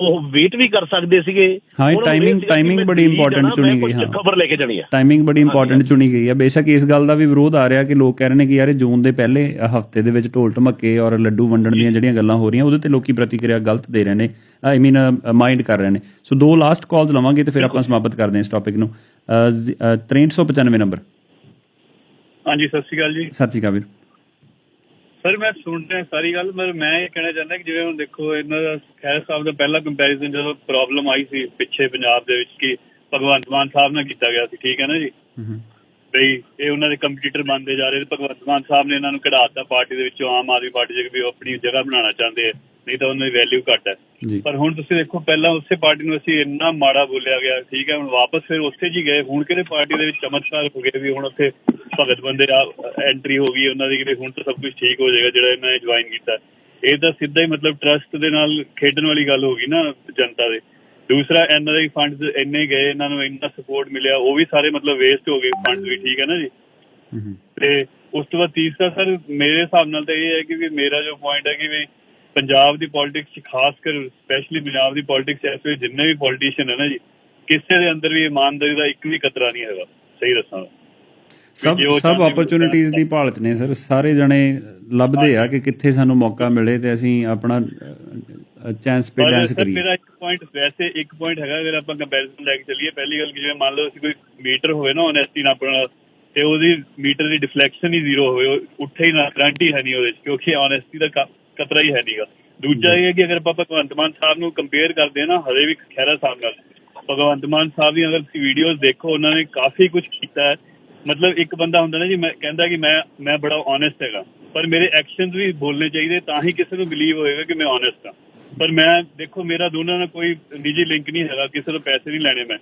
Speaker 1: ਉਹ ਵੇਟ ਵੀ ਕਰ ਸਕਦੇ ਸੀਗੇ। ਹਾਂ, ਟਾਈਮਿੰਗ ਬੜੀ ਇੰਪੋਰਟੈਂਟ ਚੁਣੀ ਗਈ। ਹਾਂ, ਖਬਰ ਲੈ ਕੇ ਜਾਣੀ ਆ, ਟਾਈਮਿੰਗ ਬੜੀ ਇੰਪੋਰਟੈਂਟ ਚੁਣੀ ਗਈ ਆ। ਬੇਸ਼ੱਕ ਇਸ ਗੱਲ ਦਾ ਵੀ ਵਿਰੋਧ ਆ ਰਿਹਾ ਕਿ ਲੋਕ ਕਹਿ ਰਹੇ ਨੇ ਕਿ ਯਾਰ ਜੂਨ ਦੇ ਪਹਿਲੇ ਹਫ਼ਤੇ ਦੇ ਵਿੱਚ ਢੋਲ ਢਮੱਕੇ ਔਰ ਲੱਡੂ ਵੰਡਣ ਦੀਆਂ ਜਿਹੜੀਆਂ ਗੱਲਾਂ ਹੋ ਰਹੀਆਂ ਉਹਦੇ ਤੇ ਲੋਕੀ ਪ੍ਰਤੀਕਿਰਿਆ ਗਲਤ ਦੇ ਰਹੇ ਨੇ, ਆਈ ਮੀਨ ਮਾਈਂਡ ਕਰ ਰਹੇ ਨੇ। ਸੋ 2 ਲਾਸਟ ਕਾਲਸ ਲਵਾਂਗੇ ਤੇ ਫਿਰ ਆਪਾਂ ਸਮਾਪਤ ਕਰਦੇ ਹਾਂ ਇਸ ਟੌਪਿਕ ਨੂੰ। 6395 ਨੰਬਰ। ਹਾਂਜੀ, ਸਤਿ ਸ਼੍ਰੀ ਅਕਾਲ ਜੀ। ਸਤਿ ਸ਼੍ਰੀ ਅਕਾਲ ਵੀਰ। ਸਰ ਮੈਂ ਸੁਣ ਰਿਹਾ ਸਾਰੀ ਗੱਲ, ਪਰ ਮੈਂ ਇਹ ਕਹਿਣਾ ਚਾਹੁੰਦਾ ਕਿ ਜਿਵੇਂ ਹੁਣ ਦੇਖੋ ਇਹਨਾਂ ਦਾ ਖਹਿਰਾ ਸਾਹਿਬ ਦਾ ਪਹਿਲਾ ਕੰਪੈਰੀਜ਼ਨ ਜਦੋਂ ਪ੍ਰੋਬਲਮ ਆਈ ਸੀ ਪਿੱਛੇ ਪੰਜਾਬ ਦੇ ਵਿੱਚ ਕਿ ਭਗਵੰਤ ਮਾਨ ਸਾਹਿਬ ਨਾਲ ਕੀਤਾ ਗਿਆ ਸੀ, ਠੀਕ ਹੈ ਨਾ ਜੀ, ਬਈ ਇਹ ਉਹਨਾਂ ਦੇ ਕੰਪੀਟੀਟਰ ਬਣਦੇ ਜਾ ਰਹੇ। ਭਗਵੰਤ ਮਾਨ ਸਾਹਿਬ ਨੇ ਇਹਨਾਂ ਨੂੰ ਕਢਾ ਦਿੱਤਾ ਪਾਰਟੀ ਦੇ ਵਿੱਚੋਂ, ਆਮ ਆਦਮੀ ਪਾਰਟੀ 'ਚ ਵੀ ਉਹ ਆਪਣੀ ਜਗ੍ਹਾ ਬਣਾਉਣਾ ਚਾਹੁੰਦੇ ਆ।
Speaker 8: ਨਹੀਂ ਤਾਂ ਉਹਨਾਂ ਦੀ ਵੈਲਿਊ ਘੱਟ ਹੈ। ਪਰ ਹੁਣ ਤੁਸੀਂ ਦੇਖੋ ਪਹਿਲਾਂ ਉਸੇ ਪਾਰਟੀ ਨੂੰ ਅਸੀਂ ਇੰਨਾ ਮਾੜਾ ਬੋਲਿਆ ਗਿਆ, ਠੀਕ ਹੈ, ਹੁਣ ਵਾਪਸ ਫਿਰ ਉੱਥੇ ਜੀ ਗਏ। ਹੁਣ ਕਿਹੜੇ ਪਾਰਟੀ ਦੇ ਵਿੱਚ ਚਮਤਕਾਰ ਹੋ ਗਏ ਵੀ ਹੁਣ ਉੱਥੇ ਭਗਤ ਬੰਦੇ ਐਂਟਰੀ ਹੋ ਗਈ ਉਹਨਾਂ ਦੀ ਕਿ ਹੁਣ ਤਾਂ ਸਭ ਕੁਝ ਠੀਕ ਹੋ ਜਾਏਗਾ ਜਿਹੜਾ ਇਹਨਾਂ ਨੇ ਜੁਆਇਨ ਕੀਤਾ। ਇਹ ਤਾਂ ਸਿੱਧਾ ਹੀ ਮਤਲਬ ਟਰਸਟ ਦੇ ਨਾਲ ਖੇਡਣ ਵਾਲੀ ਗੱਲ ਹੋ ਗਈ ਨਾ ਜਨਤਾ ਦੇ। ਦੂਸਰਾ NRI ਫੰਡਸ ਇੰਨੇ ਗਏ, ਇਹਨਾਂ ਨੂੰ ਇੰਨਾ ਸਪੋਰਟ ਮਿਲਿਆ, ਉਹ ਵੀ ਸਾਰੇ ਮਤਲਬ ਵੇਸਟ ਹੋ ਗਏ ਫੰਡ ਵੀ, ਠੀਕ ਹੈ ਨਾ ਜੀ। ਤੇ ਉਸ ਤੋਂ ਬਾਅਦ ਤੀਸਰਾ ਸਰ ਮੇਰੇ ਹਿਸਾਬ ਨਾਲ ਤਾਂ ਇਹ ਹੈ ਕਿ ਮੇਰਾ ਜੋ ਪੁਆਇੰਟ ਹੈ ਕਿ ਵੀ ਪੰਜਾਬ ਦੀ ਪੋਲੀਟਿਕਸ 'ਚ ਖਾਸ ਕਰ ਸਪੈਸ਼ਲੀ ਪੰਜਾਬ ਦੀ ਪੋਲੀਟਿਕਸ ਇਸ ਵੇਲੇ ਜਿੰਨੇ ਵੀ ਪੋਲੀਟੀਸ਼ੀਅਨ ਹੈ ਨਾ ਜੀ, ਕਿਸੇ ਦੇ ਅੰਦਰ ਵੀ ਇਮਾਨਦਾਰੀ ਦਾ ਇੱਕ ਵੀ ਕਤਰਾ ਨਹੀਂ ਹੈਗਾ। ਸਹੀ ਦੱਸਾਂ
Speaker 2: ਸਭ ਓਪਰਚੁਨਿਟੀਜ਼ ਦੀ ਭਾਲ 'ਚ ਨੇ ਸਰ, ਸਾਰੇ ਜਣੇ ਲੱਭਦੇ ਆ ਕਿ ਕਿੱਥੇ ਸਾਨੂੰ ਮੌਕਾ ਮਿਲੇ ਤੇ ਅਸੀਂ ਆਪਣਾ ਚਾਂਸ ਪੇ ਡਾਂਸ ਕਰੀਏ। ਮੇਰਾ ਇੱਕ ਪੁਆਇੰਟ ਹੈਗਾ, ਅਗਰ ਆਪਾਂ ਕੰਪੈਰੀਜ਼ਨ ਲੈ ਕੇ ਚੱਲੀਏ, ਪਹਿਲੀ ਗੱਲ ਕਿ ਜਿਵੇਂ ਮੰਨ ਲਓ ਅਸੀਂ ਕੋਈ ਮੀਟਰ ਹੋਵੇ ਨਾ ਓਨੈਸਟੀ ਨਾਪਣ ਵਾਲਾ, ਤੇ ਉਹਦੀ ਮੀਟਰ ਦੀ ਡਿਫਲੈਕਸ਼ਨ ਹੀ ਜ਼ੀਰੋ ਹੋਵੇ, ਉਹ ਉੱਠੇ ਹੀ ਨਾ, ਕਰੰਟ ਹੀ ਹੈ ਨਹੀਂ ਉਹਦੇ 'ਚ, ਕਿਉਂਕਿ ਓਨੈਸਟੀ ਦਾ ਕਤਰਾ ਹੀ ਹੈ ਨੀਗਾ। ਦੂਜਾ ਇਹ ਹੈ ਕਿ ਅਗਰ ਆਪਾਂ ਭਗਵੰਤ ਮਾਨ ਸਾਹਿਬ ਨੂੰ ਕੰਪੇਅਰ ਕਰਦੇ ਹਾਂ ਨਾ ਹਜੇ ਵੀ ਖਹਿਰਾ ਸਾਹਿਬ ਨਾਲ, ਭਗਵੰਤ ਮਾਨ ਸਾਹਿਬ ਦੀ ਅਗਰ ਤੁਸੀਂ ਵੀਡੀਓਜ਼ ਦੇਖੋ, ਉਹਨਾਂ ਨੇ ਕਾਫੀ ਕੁਛ ਕੀਤਾ ਹੈ। ਮਤਲਬ ਇੱਕ ਬੰਦਾ ਹੁੰਦਾ ਨਾ ਜੀ, ਮੈਂ ਕਹਿੰਦਾ ਕਿ ਮੈਂ ਬੜਾ ਓਨੈਸਟ ਹੈਗਾ, ਪਰ ਮੇਰੇ ਐਕਸ਼ਨਸ ਵੀ ਬੋਲਣੇ ਚਾਹੀਦੇ, ਤਾਂ ਹੀ ਕਿਸੇ ਨੂੰ ਬਿਲੀਵ ਹੋਏਗਾ ਕਿ ਮੈਂ ਓਨੈਸਟ ਹਾਂ। ਪਰ ਮੈਂ ਦੇਖੋ ਮੇਰਾ ਦੋਨਾਂ ਨਾਲ ਕੋਈ ਨਿੱਜੀ ਲਿੰਕ ਨਹੀਂ ਹੈਗਾ, ਕਿਸੇ ਤੋਂ ਪੈਸੇ ਨਹੀਂ ਲੈਣੇ ਮੈਂ,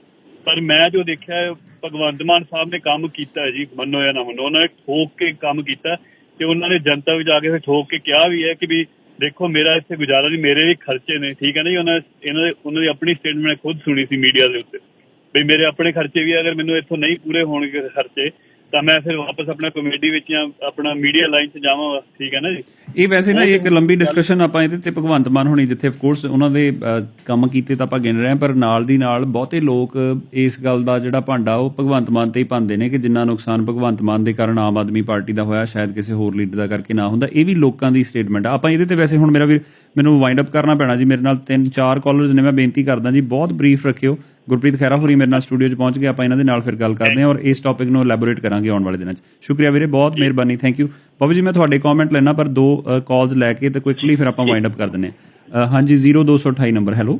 Speaker 2: ਪਰ ਮੈਂ ਜੋ ਦੇਖਿਆ ਭਗਵੰਤ ਮਾਨ ਸਾਹਿਬ ਨੇ ਕੰਮ ਕੀਤਾ ਹੈ ਜੀ, ਮੰਨੋ ਜਾਂ ਨਾ ਮੰਨੋ, ਉਹਨਾਂ ਨੇ ਠੋਕ ਕੇ ਕੰਮ ਕੀਤਾ ਤੇ ਉਹਨਾਂ ਨੇ ਜਨਤਾ ਵਿੱਚ ਆ ਕੇ ਫਿਰ ਠੋਕ ਕੇ ਕਿਹਾ ਵੀ ਹੈ ਕਿ ਵੀ ਦੇਖੋ ਮੇਰਾ ਇੱਥੇ ਗੁਜ਼ਾਰਾ ਨਹੀਂ, ਮੇਰੇ ਵੀ ਖਰਚੇ ਨੇ, ਠੀਕ ਹੈ ਨਾ ਜੀ। ਉਹਨਾਂ ਦੀ ਆਪਣੀ ਸਟੇਟਮੈਂਟ ਮੈਂ ਖੁਦ ਸੁਣੀ ਸੀ ਮੀਡੀਆ ਦੇ ਉੱਤੇ ਵੀ ਮੇਰੇ ਆਪਣੇ ਖਰਚੇ ਵੀ, ਅਗਰ ਮੈਨੂੰ ਇੱਥੋਂ ਨਹੀਂ ਪੂਰੇ ਹੋਣਗੇ ਖਰਚੇ ਤਾਂ ਮੈਂ ਫਿਰ ਵਾਪਸ ਆਪਣਾ ਕਮੇਟੀ ਵਿੱਚ ਜਾਂ ਆਪਣਾ ਮੀਡੀਆ ਲਾਈਨ 'ਚ ਜਾਵਾਂਗਾ, ਠੀਕ ਹੈ ਨਾ ਜੀ। ਇਹ ਵੈਸੇ ਨਾ ਇੱਕ ਲੰਬੀ ਡਿਸਕਸ਼ਨ ਆਪਾਂ ਇਹਦੇ ਤੇ ਭਗਵੰਤ ਮਾਨ ਹੋਣੀ ਜਿੱਥੇ ਅਫਕੋਰਸ ਉਹਨਾਂ ਦੇ ਕੰਮ ਕੀਤੇ ਤਾਂ ਆਪਾਂ ਗਿਣ ਰਹੇ ਹਾਂ, ਪਰ ਨਾਲ ਦੀ ਨਾਲ ਬਹੁਤੇ ਲੋਕ ਇਸ ਗੱਲ ਦਾ ਜਿਹੜਾ ਭਾਂਡਾ ਉਹ ਭਗਵੰਤ ਮਾਨ ਤੇ ਹੀ ਪਾਉਂਦੇ ਨੇ ਕਿ ਜਿੰਨਾ ਨੁਕਸਾਨ ਭਗਵੰਤ ਮਾਨ ਦੇ ਕਾਰਨ ਆਮ ਆਦਮੀ ਪਾਰਟੀ ਦਾ ਹੋਇਆ ਸ਼ਾਇਦ ਕਿਸੇ ਹੋਰ ਲੀਡਰ ਦਾ ਕਰਕੇ ਨਾ ਹੁੰਦਾ। ਇਹ ਵੀ ਲੋਕਾਂ ਦੀ ਸਟੇਟਮੈਂਟ ਆ। ਆਪਾਂ ਇਹਦੇ ਤੇ ਵੈਸੇ ਹੁਣ ਮੇਰਾ ਵੀ ਮੈਨੂੰ ਵਾਈਂਡ ਅਪ ਕਰਨਾ ਪੈਣਾ ਜੀ, ਮੇਰੇ ਨਾਲ 3-4 ਕਾਲਰਸ ਨੇ, ਮੈਂ ਬੇਨਤੀ ਕਰਦਾ ਜੀ ਬਹੁਤ ਬਰੀਫ ਰੱਖਿਓ। ਗੁਰਪ੍ਰੀਤ ਖਹਿਰਾ ਹੋਰੀ ਮੇਰੇ ਨਾਲ ਸਟੂਡੀਓ 'ਚ ਪਹੁੰਚ ਗਏ, ਆਪਾਂ ਇਹਨਾਂ ਦੇ ਨਾਲ ਫਿਰ ਗੱਲ ਕਰਦੇ ਹਾਂ ਔਰ ਇਸ ਟੌਪਿਕ ਨੂੰ ਐਲੈਬੋਰੇਟ ਕਰਾਂਗੇ ਆਉਣ ਵਾਲੇ ਦਿਨਾਂ 'ਚ। ਸ਼ੁਕਰੀਆ ਵੀਰੇ, ਬਹੁਤ ਮਿਹਰਬਾਨੀ, ਥੈਂਕ ਯੂ। ਬਾਬੂ ਜੀ ਮੈਂ ਤੁਹਾਡੇ ਕਮੈਂਟ ਲੈਣਾ, ਪਰ 2 ਕਾਲਸ ਲੈ ਕੇ ਤੇ ਕੁਇਕਲੀ ਫਿਰ ਆਪਾਂ ਵਾਈਂਡ ਅਪ ਕਰ ਦਿੰਦੇ ਹਾਂ। ਹਾਂਜੀ 0228 ਨੰਬਰ। ਹੈਲੋ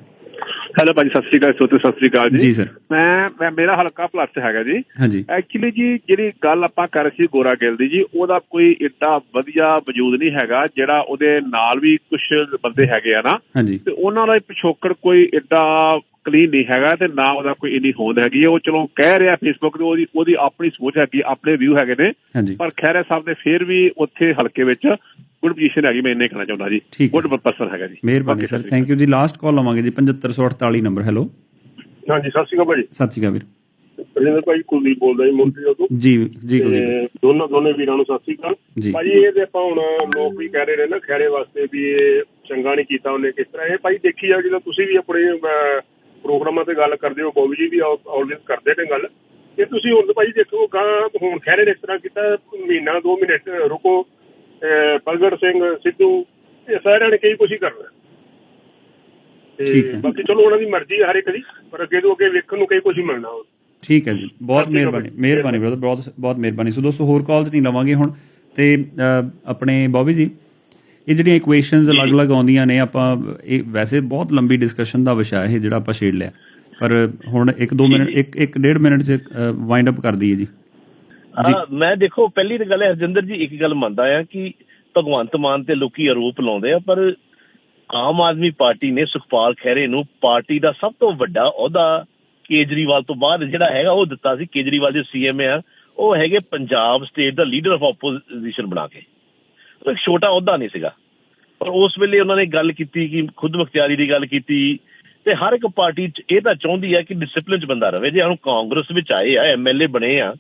Speaker 3: ਭਾਜੀ, ਸਤਿ ਸ਼੍ਰੀ ਅਕਾਲ। ਸਤਿ ਸ਼੍ਰੀ ਅਕਾਲ ਜੀ
Speaker 2: ਸਰ।
Speaker 3: ਮੈਂ ਮੇਰਾ ਹਲਕਾ ਪਲੱਸ ਹੈਗਾ ਜੀ।
Speaker 2: ਹਾਂਜੀ
Speaker 3: ਐਕਚੁਅਲੀ ਜੀ ਜਿਹੜੀ ਗੱਲ ਆਪਾਂ ਕਰ ਰਹੇ ਸੀ ਗੋਰਾ ਗਿੱਲ ਦੀ ਜੀ, ਉਹਦਾ ਕੋਈ ਏਡਾ ਵਧੀਆ ਵਜੂਦ ਨਹੀਂ ਹੈਗਾ, ਜਿਹੜਾ ਉਹਦੇ ਨਾਲ ਵੀ ਕੁਝ ਬੰਦੇ ਹੈਗੇ ਆ ਨਾ, ਤੇ ਉਹਨਾਂ ਦਾ ਪਿਛੋਕੜ ਕੋਈ ਏਡਾ ਕਲੀਨ ਨਹੀਂ ਹੈਗਾ ਤੇ ਨਾ ਉਹਦਾ ਕੋਈ ਇੰਨੀ ਹੋਂਦ ਹੈਗੀ ਹੈ। ਉਹ ਚਲੋ ਕਹਿ ਰਿਹਾ ਫੇਸਬੁੱਕ ਤੇ ਉਹਦੀ ਆਪਣੀ ਸੋਚ ਹੈਗੀ, ਆਪਣੇ ਵਿਊ ਹੈਗੇ ਨੇ, ਪਰ ਖਹਿਰਾ ਸਾਹਿਬ ਨੇ ਫਿਰ ਵੀ ਉੱਥੇ ਹਲਕੇ ਵਿੱਚ ਗੁੱਡ ਪੋਜੀਸ਼ਨ ਹੈਗੀ, ਮੈਂ ਇੰਨੇ ਕਹਿਣਾ ਚਾਹੁੰਦਾ ਜੀ। ਗੁੱਡ ਪਰਸਨ ਹੈਗਾ ਜੀ।
Speaker 2: ਮਿਹਰਬਾਨੀ ਸਰ, ਥੈਂਕ ਯੂ ਜੀ। ਲਾਸਟ ਕਾਲ ਲਵਾਂਗੇ ਜੀ 7548 ਨੰਬਰ। ਹੈਲੋ
Speaker 6: ਹਾਂਜੀ ਸਤਿ ਸ਼੍ਰੀ ਅਕਾਲ ਭਾਜੀ।
Speaker 2: ਸਤਿ ਸ਼੍ਰੀ ਅਕਾਲ ਵੀਰ।
Speaker 6: ਰਜਿੰਦਰ ਭਾਈ ਕੁਲਦੀਪ ਬੋਲਦਾ ਜੀ ਮੁੰਡਰੀਓ ਤੋਂ।
Speaker 2: ਜੀ
Speaker 6: ਦੋਨੇ ਵੀਰਾਂ ਨੂੰ ਸਤਿ ਸ਼੍ਰੀ ਅਕਾਲ ਭਾਜੀ। ਇਹ ਤੇ ਆਪਾਂ ਹੁਣ ਲੋਕ ਵੀ ਕਹਿ ਰਹੇ ਨੇ ਨਾ ਖਹਿਰੇ ਵਾਸਤੇ ਵੀ ਇਹ ਚੰਗਾ ਨਹੀਂ ਕੀਤਾ ਉਹਨੇ, ਕਿਸ ਤਰ੍ਹਾਂ ਇਹ ਭਾਈ ਦੇਖੀ ਜਾਓ, ਜਦੋਂ ਤੁਸੀਂ ਵੀ ਆਪਣੇ ਪ੍ਰੋਗਰਾਮਾਂ ਤੇ ਗੱਲ ਕਰਦੇ ਹੋ, ਬੋਬੀ ਜੀ ਵੀ ਆਲਵੇਜ਼ ਕਰਦੇ ਨੇ ਗੱਲ, ਕਿ ਤੁਸੀਂ ਹੁਣ ਭਾਈ ਦੇਖੋ ਹੁਣ ਖਹਿਰੇ ਨੇ ਇਸ ਤਰ੍ਹਾਂ ਕੀਤਾ, ਮਹੀਨਾ 2 ਮਹੀਨੇ ਰੁਕੋ, ਪ੍ਰਗਟ ਸਿੰਘ ਸਿੱਧੂ ਇਹ ਸਾਰਿਆਂ ਨੇ ਕਈ ਕੁਛ ਹੀ ਕਰਨਾ ਤੇ ਬਾਕੀ ਚਲੋ ਉਹਨਾਂ ਦੀ ਮਰਜ਼ੀ ਹਰ ਇੱਕ ਦੀ, ਪਰ ਅੱਗੇ ਤੋਂ ਅੱਗੇ ਵੇਖਣ ਨੂੰ ਕਈ ਕੁਛ ਹੀ ਮਿਲਣਾ।
Speaker 2: ਠੀਕ ਹੈ ਜੀ, ਬਹੁਤ ਮਿਹਰਬਾਨੀ ਬ੍ਰਦਰ, ਬਹੁਤ ਮਿਹਰਬਾਨੀ। ਸੋ ਦੋਸਤੋ ਹੋਰ ਕਾਲਸ ਨਹੀਂ ਲਵਾਂਗੇ ਹੁਣ। ਤੇ ਆਪਣੇ ਬੋਬੀ ਜੀ ਇਹ ਜਿਹੜੀਆਂ ਇਕੁਏਸ਼ਨਸ ਅਲੱਗ-ਅਲੱਗ ਆਉਂਦੀਆਂ ਨੇ, ਆਪਾਂ ਇਹ ਵੈਸੇ ਬਹੁਤ ਲੰਬੀ ਡਿਸਕਸ਼ਨ ਦਾ ਵਿਸ਼ਾ ਇਹ ਜਿਹੜਾ ਆਪਾਂ ਛੇੜ ਲਿਆ, ਪਰ ਹੁਣ 1-2 ਮਿੰਟ 1-1.5 ਮਿੰਟ 'ਚ ਵਾਈਂਡ ਅਪ ਕਰ ਦਈਏ ਜੀ।
Speaker 1: ਮੈਂ ਦੇਖੋ ਪਹਿਲੀ ਤਾਂ ਗੱਲ ਹੈ ਹਰਜਿੰਦਰ ਜੀ, ਇੱਕ ਗੱਲ ਮੰਨਦਾ ਆ ਕਿ ਭਗਵੰਤ ਮਾਨ ਤੇ ਲੋਕੀ ਆਰੋਪ ਲਾਉਂਦੇ ਆ, ਪਰ ਆਮ ਆਦਮੀ ਪਾਰਟੀ ਨੇ ਸੁਖਪਾਲ ਖਹਿਰੇ ਨੂੰ ਪਾਰਟੀ ਦਾ ਸਭ ਤੋਂ ਵੱਡਾ ਅਹੁਦਾ ਕੇਜਰੀਵਾਲ ਤੋਂ ਬਾਅਦ ਜਿਹੜਾ ਹੈਗਾ ਉਹ ਦਿੱਤਾ ਸੀ। ਕੇਜਰੀਵਾਲ ਦੇ CM ਆ, ਉਹ ਹੈਗੇ Punjab state the leader of opposition ਬਣਾ ਕੇ। ਉਹ ਇੱਕ ਛੋਟਾ ਅਹੁਦਾ ਨਹੀਂ ਸੀਗਾ, ਪਰ ਉਸ ਵੇਲੇ ਉਹਨਾਂ ਨੇ ਗੱਲ ਕੀਤੀ ਕਿ ਖੁਦ ਮੁਖਤਿਆਰੀ ਦੀ ਗੱਲ ਕੀਤੀ, ਤੇ ਹਰ ਇੱਕ ਪਾਰਟੀ ਇਹ ਤਾਂ ਚਾਹੁੰਦੀ ਹੈ ਕਿ ਡਿਸਿਪਲਿਨ 'ਚ ਬੰਦਾ ਰਵੇ। ਜੇ ਹੁਣ ਕਾਂਗਰਸ ਵਿੱਚ ਆਏ ਆ, MLA ਬਣੇ ਆ,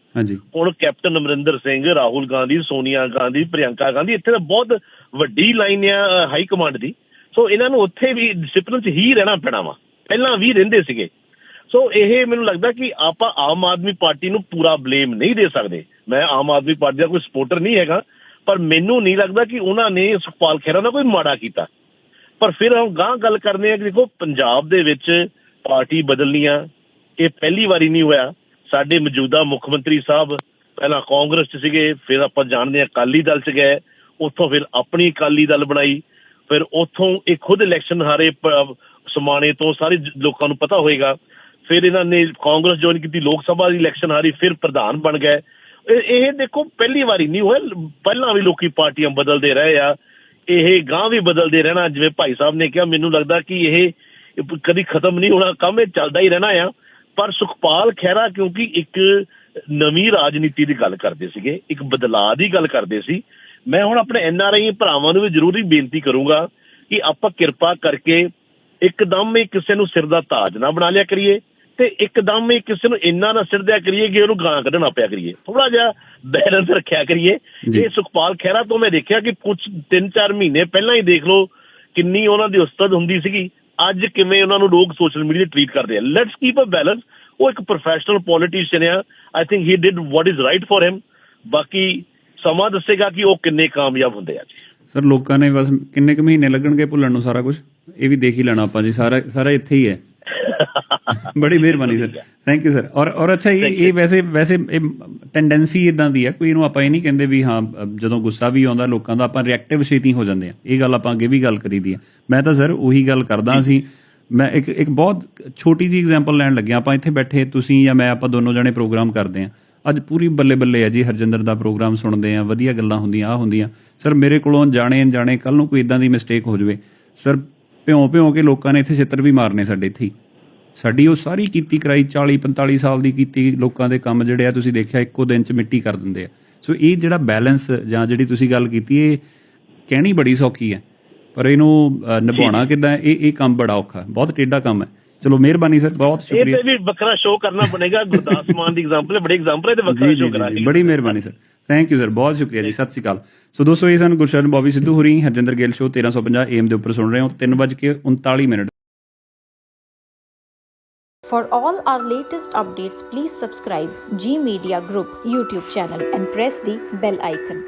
Speaker 1: ਹੁਣ ਕੈਪਟਨ ਅਮਰਿੰਦਰ ਸਿੰਘ, ਰਾਹੁਲ ਗਾਂਧੀ, ਸੋਨੀਆ ਗਾਂਧੀ, ਪ੍ਰਿਯੰਕਾ ਗਾਂਧੀ, ਇੱਥੇ ਤਾਂ ਬਹੁਤ ਵੱਡੀ ਲਾਈਨ ਆ ਹਾਈ ਕਮਾਂਡ ਦੀ। ਸੋ ਇਹਨਾਂ ਨੂੰ ਉੱਥੇ ਵੀ ਡਿਸਿਪਲਿਨ 'ਚ ਹੀ ਰਹਿਣਾ ਪੈਣਾ ਵਾ, ਪਹਿਲਾਂ ਵੀ ਰਹਿੰਦੇ ਸੀਗੇ। ਸੋ ਇਹ ਮੈਨੂੰ ਲੱਗਦਾ ਕਿ ਆਪਾਂ ਆਮ ਆਦਮੀ ਪਾਰਟੀ ਨੂੰ ਪੂਰਾ ਬਲੇਮ ਨਹੀਂ ਦੇ ਸਕਦੇ। ਮੈਂ ਆਮ ਆਦਮੀ ਪਾਰਟੀ ਦਾ ਕੋਈ ਸਪੋਰਟਰ ਨਹੀਂ ਹੈਗਾ, ਪਰ ਮੈਨੂੰ ਨਹੀਂ ਲੱਗਦਾ ਕਿ ਉਹਨਾਂ ਨੇ ਸੁਖਪਾਲ ਖਹਿਰਾ ਦਾ ਕੋਈ ਮਾੜਾ ਕੀਤਾ। ਪਰ ਫਿਰ ਹੁਣ ਗਾਂਹ ਗੱਲ ਕਰਦੇ ਆ ਕਿ ਦੇਖੋ ਪੰਜਾਬ ਦੇ ਵਿੱਚ ਪਾਰਟੀ ਬਦਲਣੀਆਂ ਇਹ ਪਹਿਲੀ ਵਾਰੀ ਨਹੀਂ ਹੋਇਆ। ਸਾਡੇ ਮੌਜੂਦਾ ਮੁੱਖ ਮੰਤਰੀ ਸਾਹਿਬ ਪਹਿਲਾਂ ਕਾਂਗਰਸ 'ਚ ਸੀਗੇ, ਫਿਰ ਆਪਾਂ ਜਾਣਦੇ ਹਾਂ ਅਕਾਲੀ ਦਲ 'ਚ ਗਏ, ਉੱਥੋਂ ਫਿਰ ਆਪਣੀ ਅਕਾਲੀ ਦਲ ਬਣਾਈ, ਫਿਰ ਉੱਥੋਂ ਇਹ ਖੁਦ ਇਲੈਕਸ਼ਨ ਹਾਰੇ ਸਮਾਣੇ ਤੋਂ, ਸਾਰੇ ਲੋਕਾਂ ਨੂੰ ਪਤਾ ਹੋਏਗਾ। ਫਿਰ ਇਹਨਾਂ ਨੇ ਕਾਂਗਰਸ ਜੁਆਇਨ ਕੀਤੀ, ਲੋਕ ਸਭਾ ਦੀ ਇਲੈਕਸ਼ਨ ਹਾਰੀ, ਫਿਰ ਪ੍ਰਧਾਨ ਬਣ ਗਏ। ਇਹ ਦੇਖੋ ਪਹਿਲੀ ਵਾਰੀ ਨਹੀਂ ਹੋਇਆ, ਪਹਿਲਾਂ ਵੀ ਲੋਕੀ ਪਾਰਟੀਆਂ ਬਦਲਦੇ ਰਹੇ ਆ। ਇਹ ਗਾਂ ਵੀ ਬਦਲਦੇ ਰਹਿਣਾ। ਜਿਵੇਂ ਭਾਈ ਸਾਹਿਬ ਨੇ ਕਿਹਾ, ਮੈਨੂੰ ਲੱਗਦਾ ਕਿ ਇਹ ਕਦੀ ਖਤਮ ਨਹੀਂ ਹੋਣਾ ਕੰਮ, ਇਹ ਚੱਲਦਾ ਹੀ ਰਹਿਣਾ ਆ। ਪਰ ਸੁਖਪਾਲ ਖਹਿਰਾ ਕਿਉਂਕਿ ਇੱਕ ਨਵੀਂ ਰਾਜਨੀਤੀ ਦੀ ਗੱਲ ਕਰਦੇ ਸੀਗੇ, ਇੱਕ ਬਦਲਾਅ ਦੀ ਗੱਲ ਕਰਦੇ ਸੀ। ਮੈਂ ਹੁਣ ਆਪਣੇ NRI ਭਰਾਵਾਂ ਨੂੰ ਵੀ ਜ਼ਰੂਰੀ ਬੇਨਤੀ ਕਰੂੰਗਾ ਕਿ ਆਪਾਂ ਕਿਰਪਾ ਕਰਕੇ ਇੱਕਦਮ ਹੀ ਕਿਸੇ ਨੂੰ ਸਿਰ ਦਾ ਤਾਜ ਨਾ ਬਣਾ ਲਿਆ ਕਰੀਏ ਤੇ ਇੱਕਦਮ ਹੀ ਕਿਸੇ ਨੂੰ ਇੰਨਾ ਨਾ ਸਿਰ ਦਿਆ ਕਰੀਏ ਕਿ ਉਹਨੂੰ ਗਾਲਾਂ ਕੱਢਣਾ ਪਿਆ ਕਰੀਏ। ਥੋੜਾ ਜਿਹਾ ਬੈਲੈਂਸ ਰੱਖਿਆ ਕਰੀਏ। ਇਹ ਸੁਖਪਾਲ ਖਹਿਰਾ ਤੋਂ ਮੈਂ ਦੇਖਿਆ ਕਿ ਕੁਝ 3-4 ਮਹੀਨੇ ਪਹਿਲਾਂ ਹੀ ਦੇਖ ਲਓ ਕਿੰਨੀ ਉਹਨਾਂ ਦੀ ਉਸਤਤ ਹੁੰਦੀ ਸੀਗੀ, ਅੱਜ ਕਿਵੇਂ ਉਹਨਾਂ ਨੂੰ ਲੋਕ ਸੋਸ਼ਲ ਮੀਡੀਆ ਟਰੀਟ ਕਰਦੇ ਆ। Let's keep a balance. ਉਹ ਇੱਕ ਪ੍ਰੋਫੈਸ਼ਨਲ ਪੋਲੀਟੀਸ਼ੀਅਨ ਆ। I think he did what is right for him. ਬਾਕੀ ਸਮਾਂ ਦੱਸੇਗਾ ਕਿ ਉਹ ਕਿੰਨੇ ਕਾਮਯਾਬ ਹੁੰਦੇ ਆ ਜੀ।
Speaker 2: ਸਰ ਲੋਕਾਂ ਨੇ ਬਸ ਕਿੰਨੇ ਕੁ ਮਹੀਨੇ ਲੱਗਣਗੇ ਭੁੱਲਣ ਨੂੰ ਸਾਰਾ ਕੁਝ, ਇਹ ਵੀ ਦੇਖ ਹੀ ਲੈਣਾ ਆਪਾਂ ਜੀ। ਸਾਰਾ ਇੱਥੇ ਹੀ ਹੈ। ਬੜੀ ਮਿਹਰਬਾਨੀ ਸਰ, ਥੈਂਕ ਯੂ ਸਰ। ਔਰ ਅੱਛਾ ਇਹ ਵੈਸੇ ਇਹ ਟੈਂਡੈਂਸੀ ਇਦਾਂ ਦੀ ਹੈ, ਕੋਈ ਇਹਨੂੰ ਆਪਾਂ ਇਹ ਨਹੀਂ ਕਹਿੰਦੇ ਵੀ ਹਾਂ ਜਦੋਂ ਗੁੱਸਾ ਵੀ ਆਉਂਦਾ ਲੋਕਾਂ ਦਾ ਆਪਾਂ ਰਿਐਕਟਿਵ ਛੇਤੀ ਹੋ ਜਾਂਦੇ ਆ। ਇਹ ਗੱਲ ਆਪਾਂ ਅੱਗੇ ਵੀ ਗੱਲ ਕਰੀ ਦੀ ਆ। ਮੈਂ ਤਾਂ ਸਰ ਉਹੀ ਗੱਲ ਕਰਦਾ ਸੀ। ਮੈਂ ਇੱਕ ਬਹੁਤ ਛੋਟੀ ਜਿਹੀ ਐਗਜ਼ਾਮਪਲ ਲੈਣ ਲੱਗਿਆ। ਆਪਾਂ ਇੱਥੇ ਬੈਠੇ, ਤੁਸੀਂ ਜਾਂ ਮੈਂ, ਆਪਾਂ ਦੋਨੋਂ ਜਣੇ ਪ੍ਰੋਗਰਾਮ ਕਰਦੇ ਹਾਂ। ਅੱਜ ਪੂਰੀ ਬੱਲੇ ਬੱਲੇ ਆ ਜੀ, ਹਰਜਿੰਦਰ ਦਾ ਪ੍ਰੋਗਰਾਮ ਸੁਣਦੇ ਆ, ਵਧੀਆ ਗੱਲਾਂ ਹੁੰਦੀਆਂ, ਆਹ ਹੁੰਦੀਆਂ। ਸਰ ਮੇਰੇ ਕੋਲੋਂ ਜਾਣੇ ਕੱਲ ਨੂੰ ਕੋਈ ਇੱਦਾਂ ਦੀ ਮਿਸਟੇਕ ਹੋ ਜਾਵੇ, ਸਰ ਭਿਉਂ ਕੇ ਲੋਕਾਂ ਨੇ ਇੱਥੇ ਛਿੱਤਰ ਵੀ ਮਾਰਨੇ ਸਾਡੇ ਇੱਥੇ ਹੀ। ਸਾਡੀ ਉਹ ਸਾਰੀ ਕੀਤੀ ਕਰਾਈ 40-45 ਸਾਲ ਦੀ ਕੀਤੀ ਲੋਕਾਂ ਦੇ ਕੰਮ ਜਿਹੜੇ ਆ ਤੁਸੀਂ ਦੇਖਿਆ ਇੱਕੋ ਦਿਨ 'ਚ ਮਿੱਟੀ ਕਰ ਦਿੰਦੇ ਆ। ਸੋ ਇਹ ਜਿਹੜਾ ਬੈਲੈਂਸ ਜਾਂ ਜਿਹੜੀ ਤੁਸੀਂ ਗੱਲ ਕੀਤੀ, ਇਹ ਕਹਿਣੀ ਬੜੀ ਸੌਖੀ ਹੈ ਪਰ ਇਹਨੂੰ ਨਿਭਾਉਣਾ ਕਿੱਦਾਂ, ਇਹ ਕੰਮ ਬੜਾ ਔਖਾ, ਬਹੁਤ ਟੇਢਾ ਕੰਮ ਹੈ। ਚਲੋ ਮਿਹਰਬਾਨੀ ਸਰ, ਬਹੁਤ ਸ਼ੁਕਰੀਆ।
Speaker 1: ਇਹ ਤੇ ਵੀ ਵੱਖਰਾ ਸ਼ੋਅ ਕਰਨਾ ਬਣੇਗਾ। ਗੁਰਦਾਸ ਮਾਨ ਦੀ ਐਗਜ਼ਾਮਪਲ ਹੈ, ਬੜੀ ਐਗਜ਼ਾਮਪਲ ਹੈ ਤੇ ਵੱਖਰਾ ਸ਼ੋਅ ਕਰਾਂਗੇ।
Speaker 2: ਬੜੀ ਮਿਹਰਬਾਨੀ ਸਰ, ਥੈਂਕ ਯੂ ਸਰ, ਬਹੁਤ ਸ਼ੁਕਰੀਆ ਜੀ। ਸਤਿ ਸ਼੍ਰੀ ਅਕਾਲ। ਸੋ ਦੋਸਤੋ ਇਹ ਸਨ ਗੁਰਸ਼ਰਨ ਬੋਬੀ ਸਿੱਧੂ ਹੋਰੀ, ਹਰਜਿੰਦਰ ਗਿੱਲ ਸ਼ੋਅ 1350 AM ਦੇ ਉੱਪਰ ਸੁਣ ਰਹੇ ਹੋ 3:39।
Speaker 9: For all our latest updates, please subscribe G Media Group YouTube channel and press the bell icon.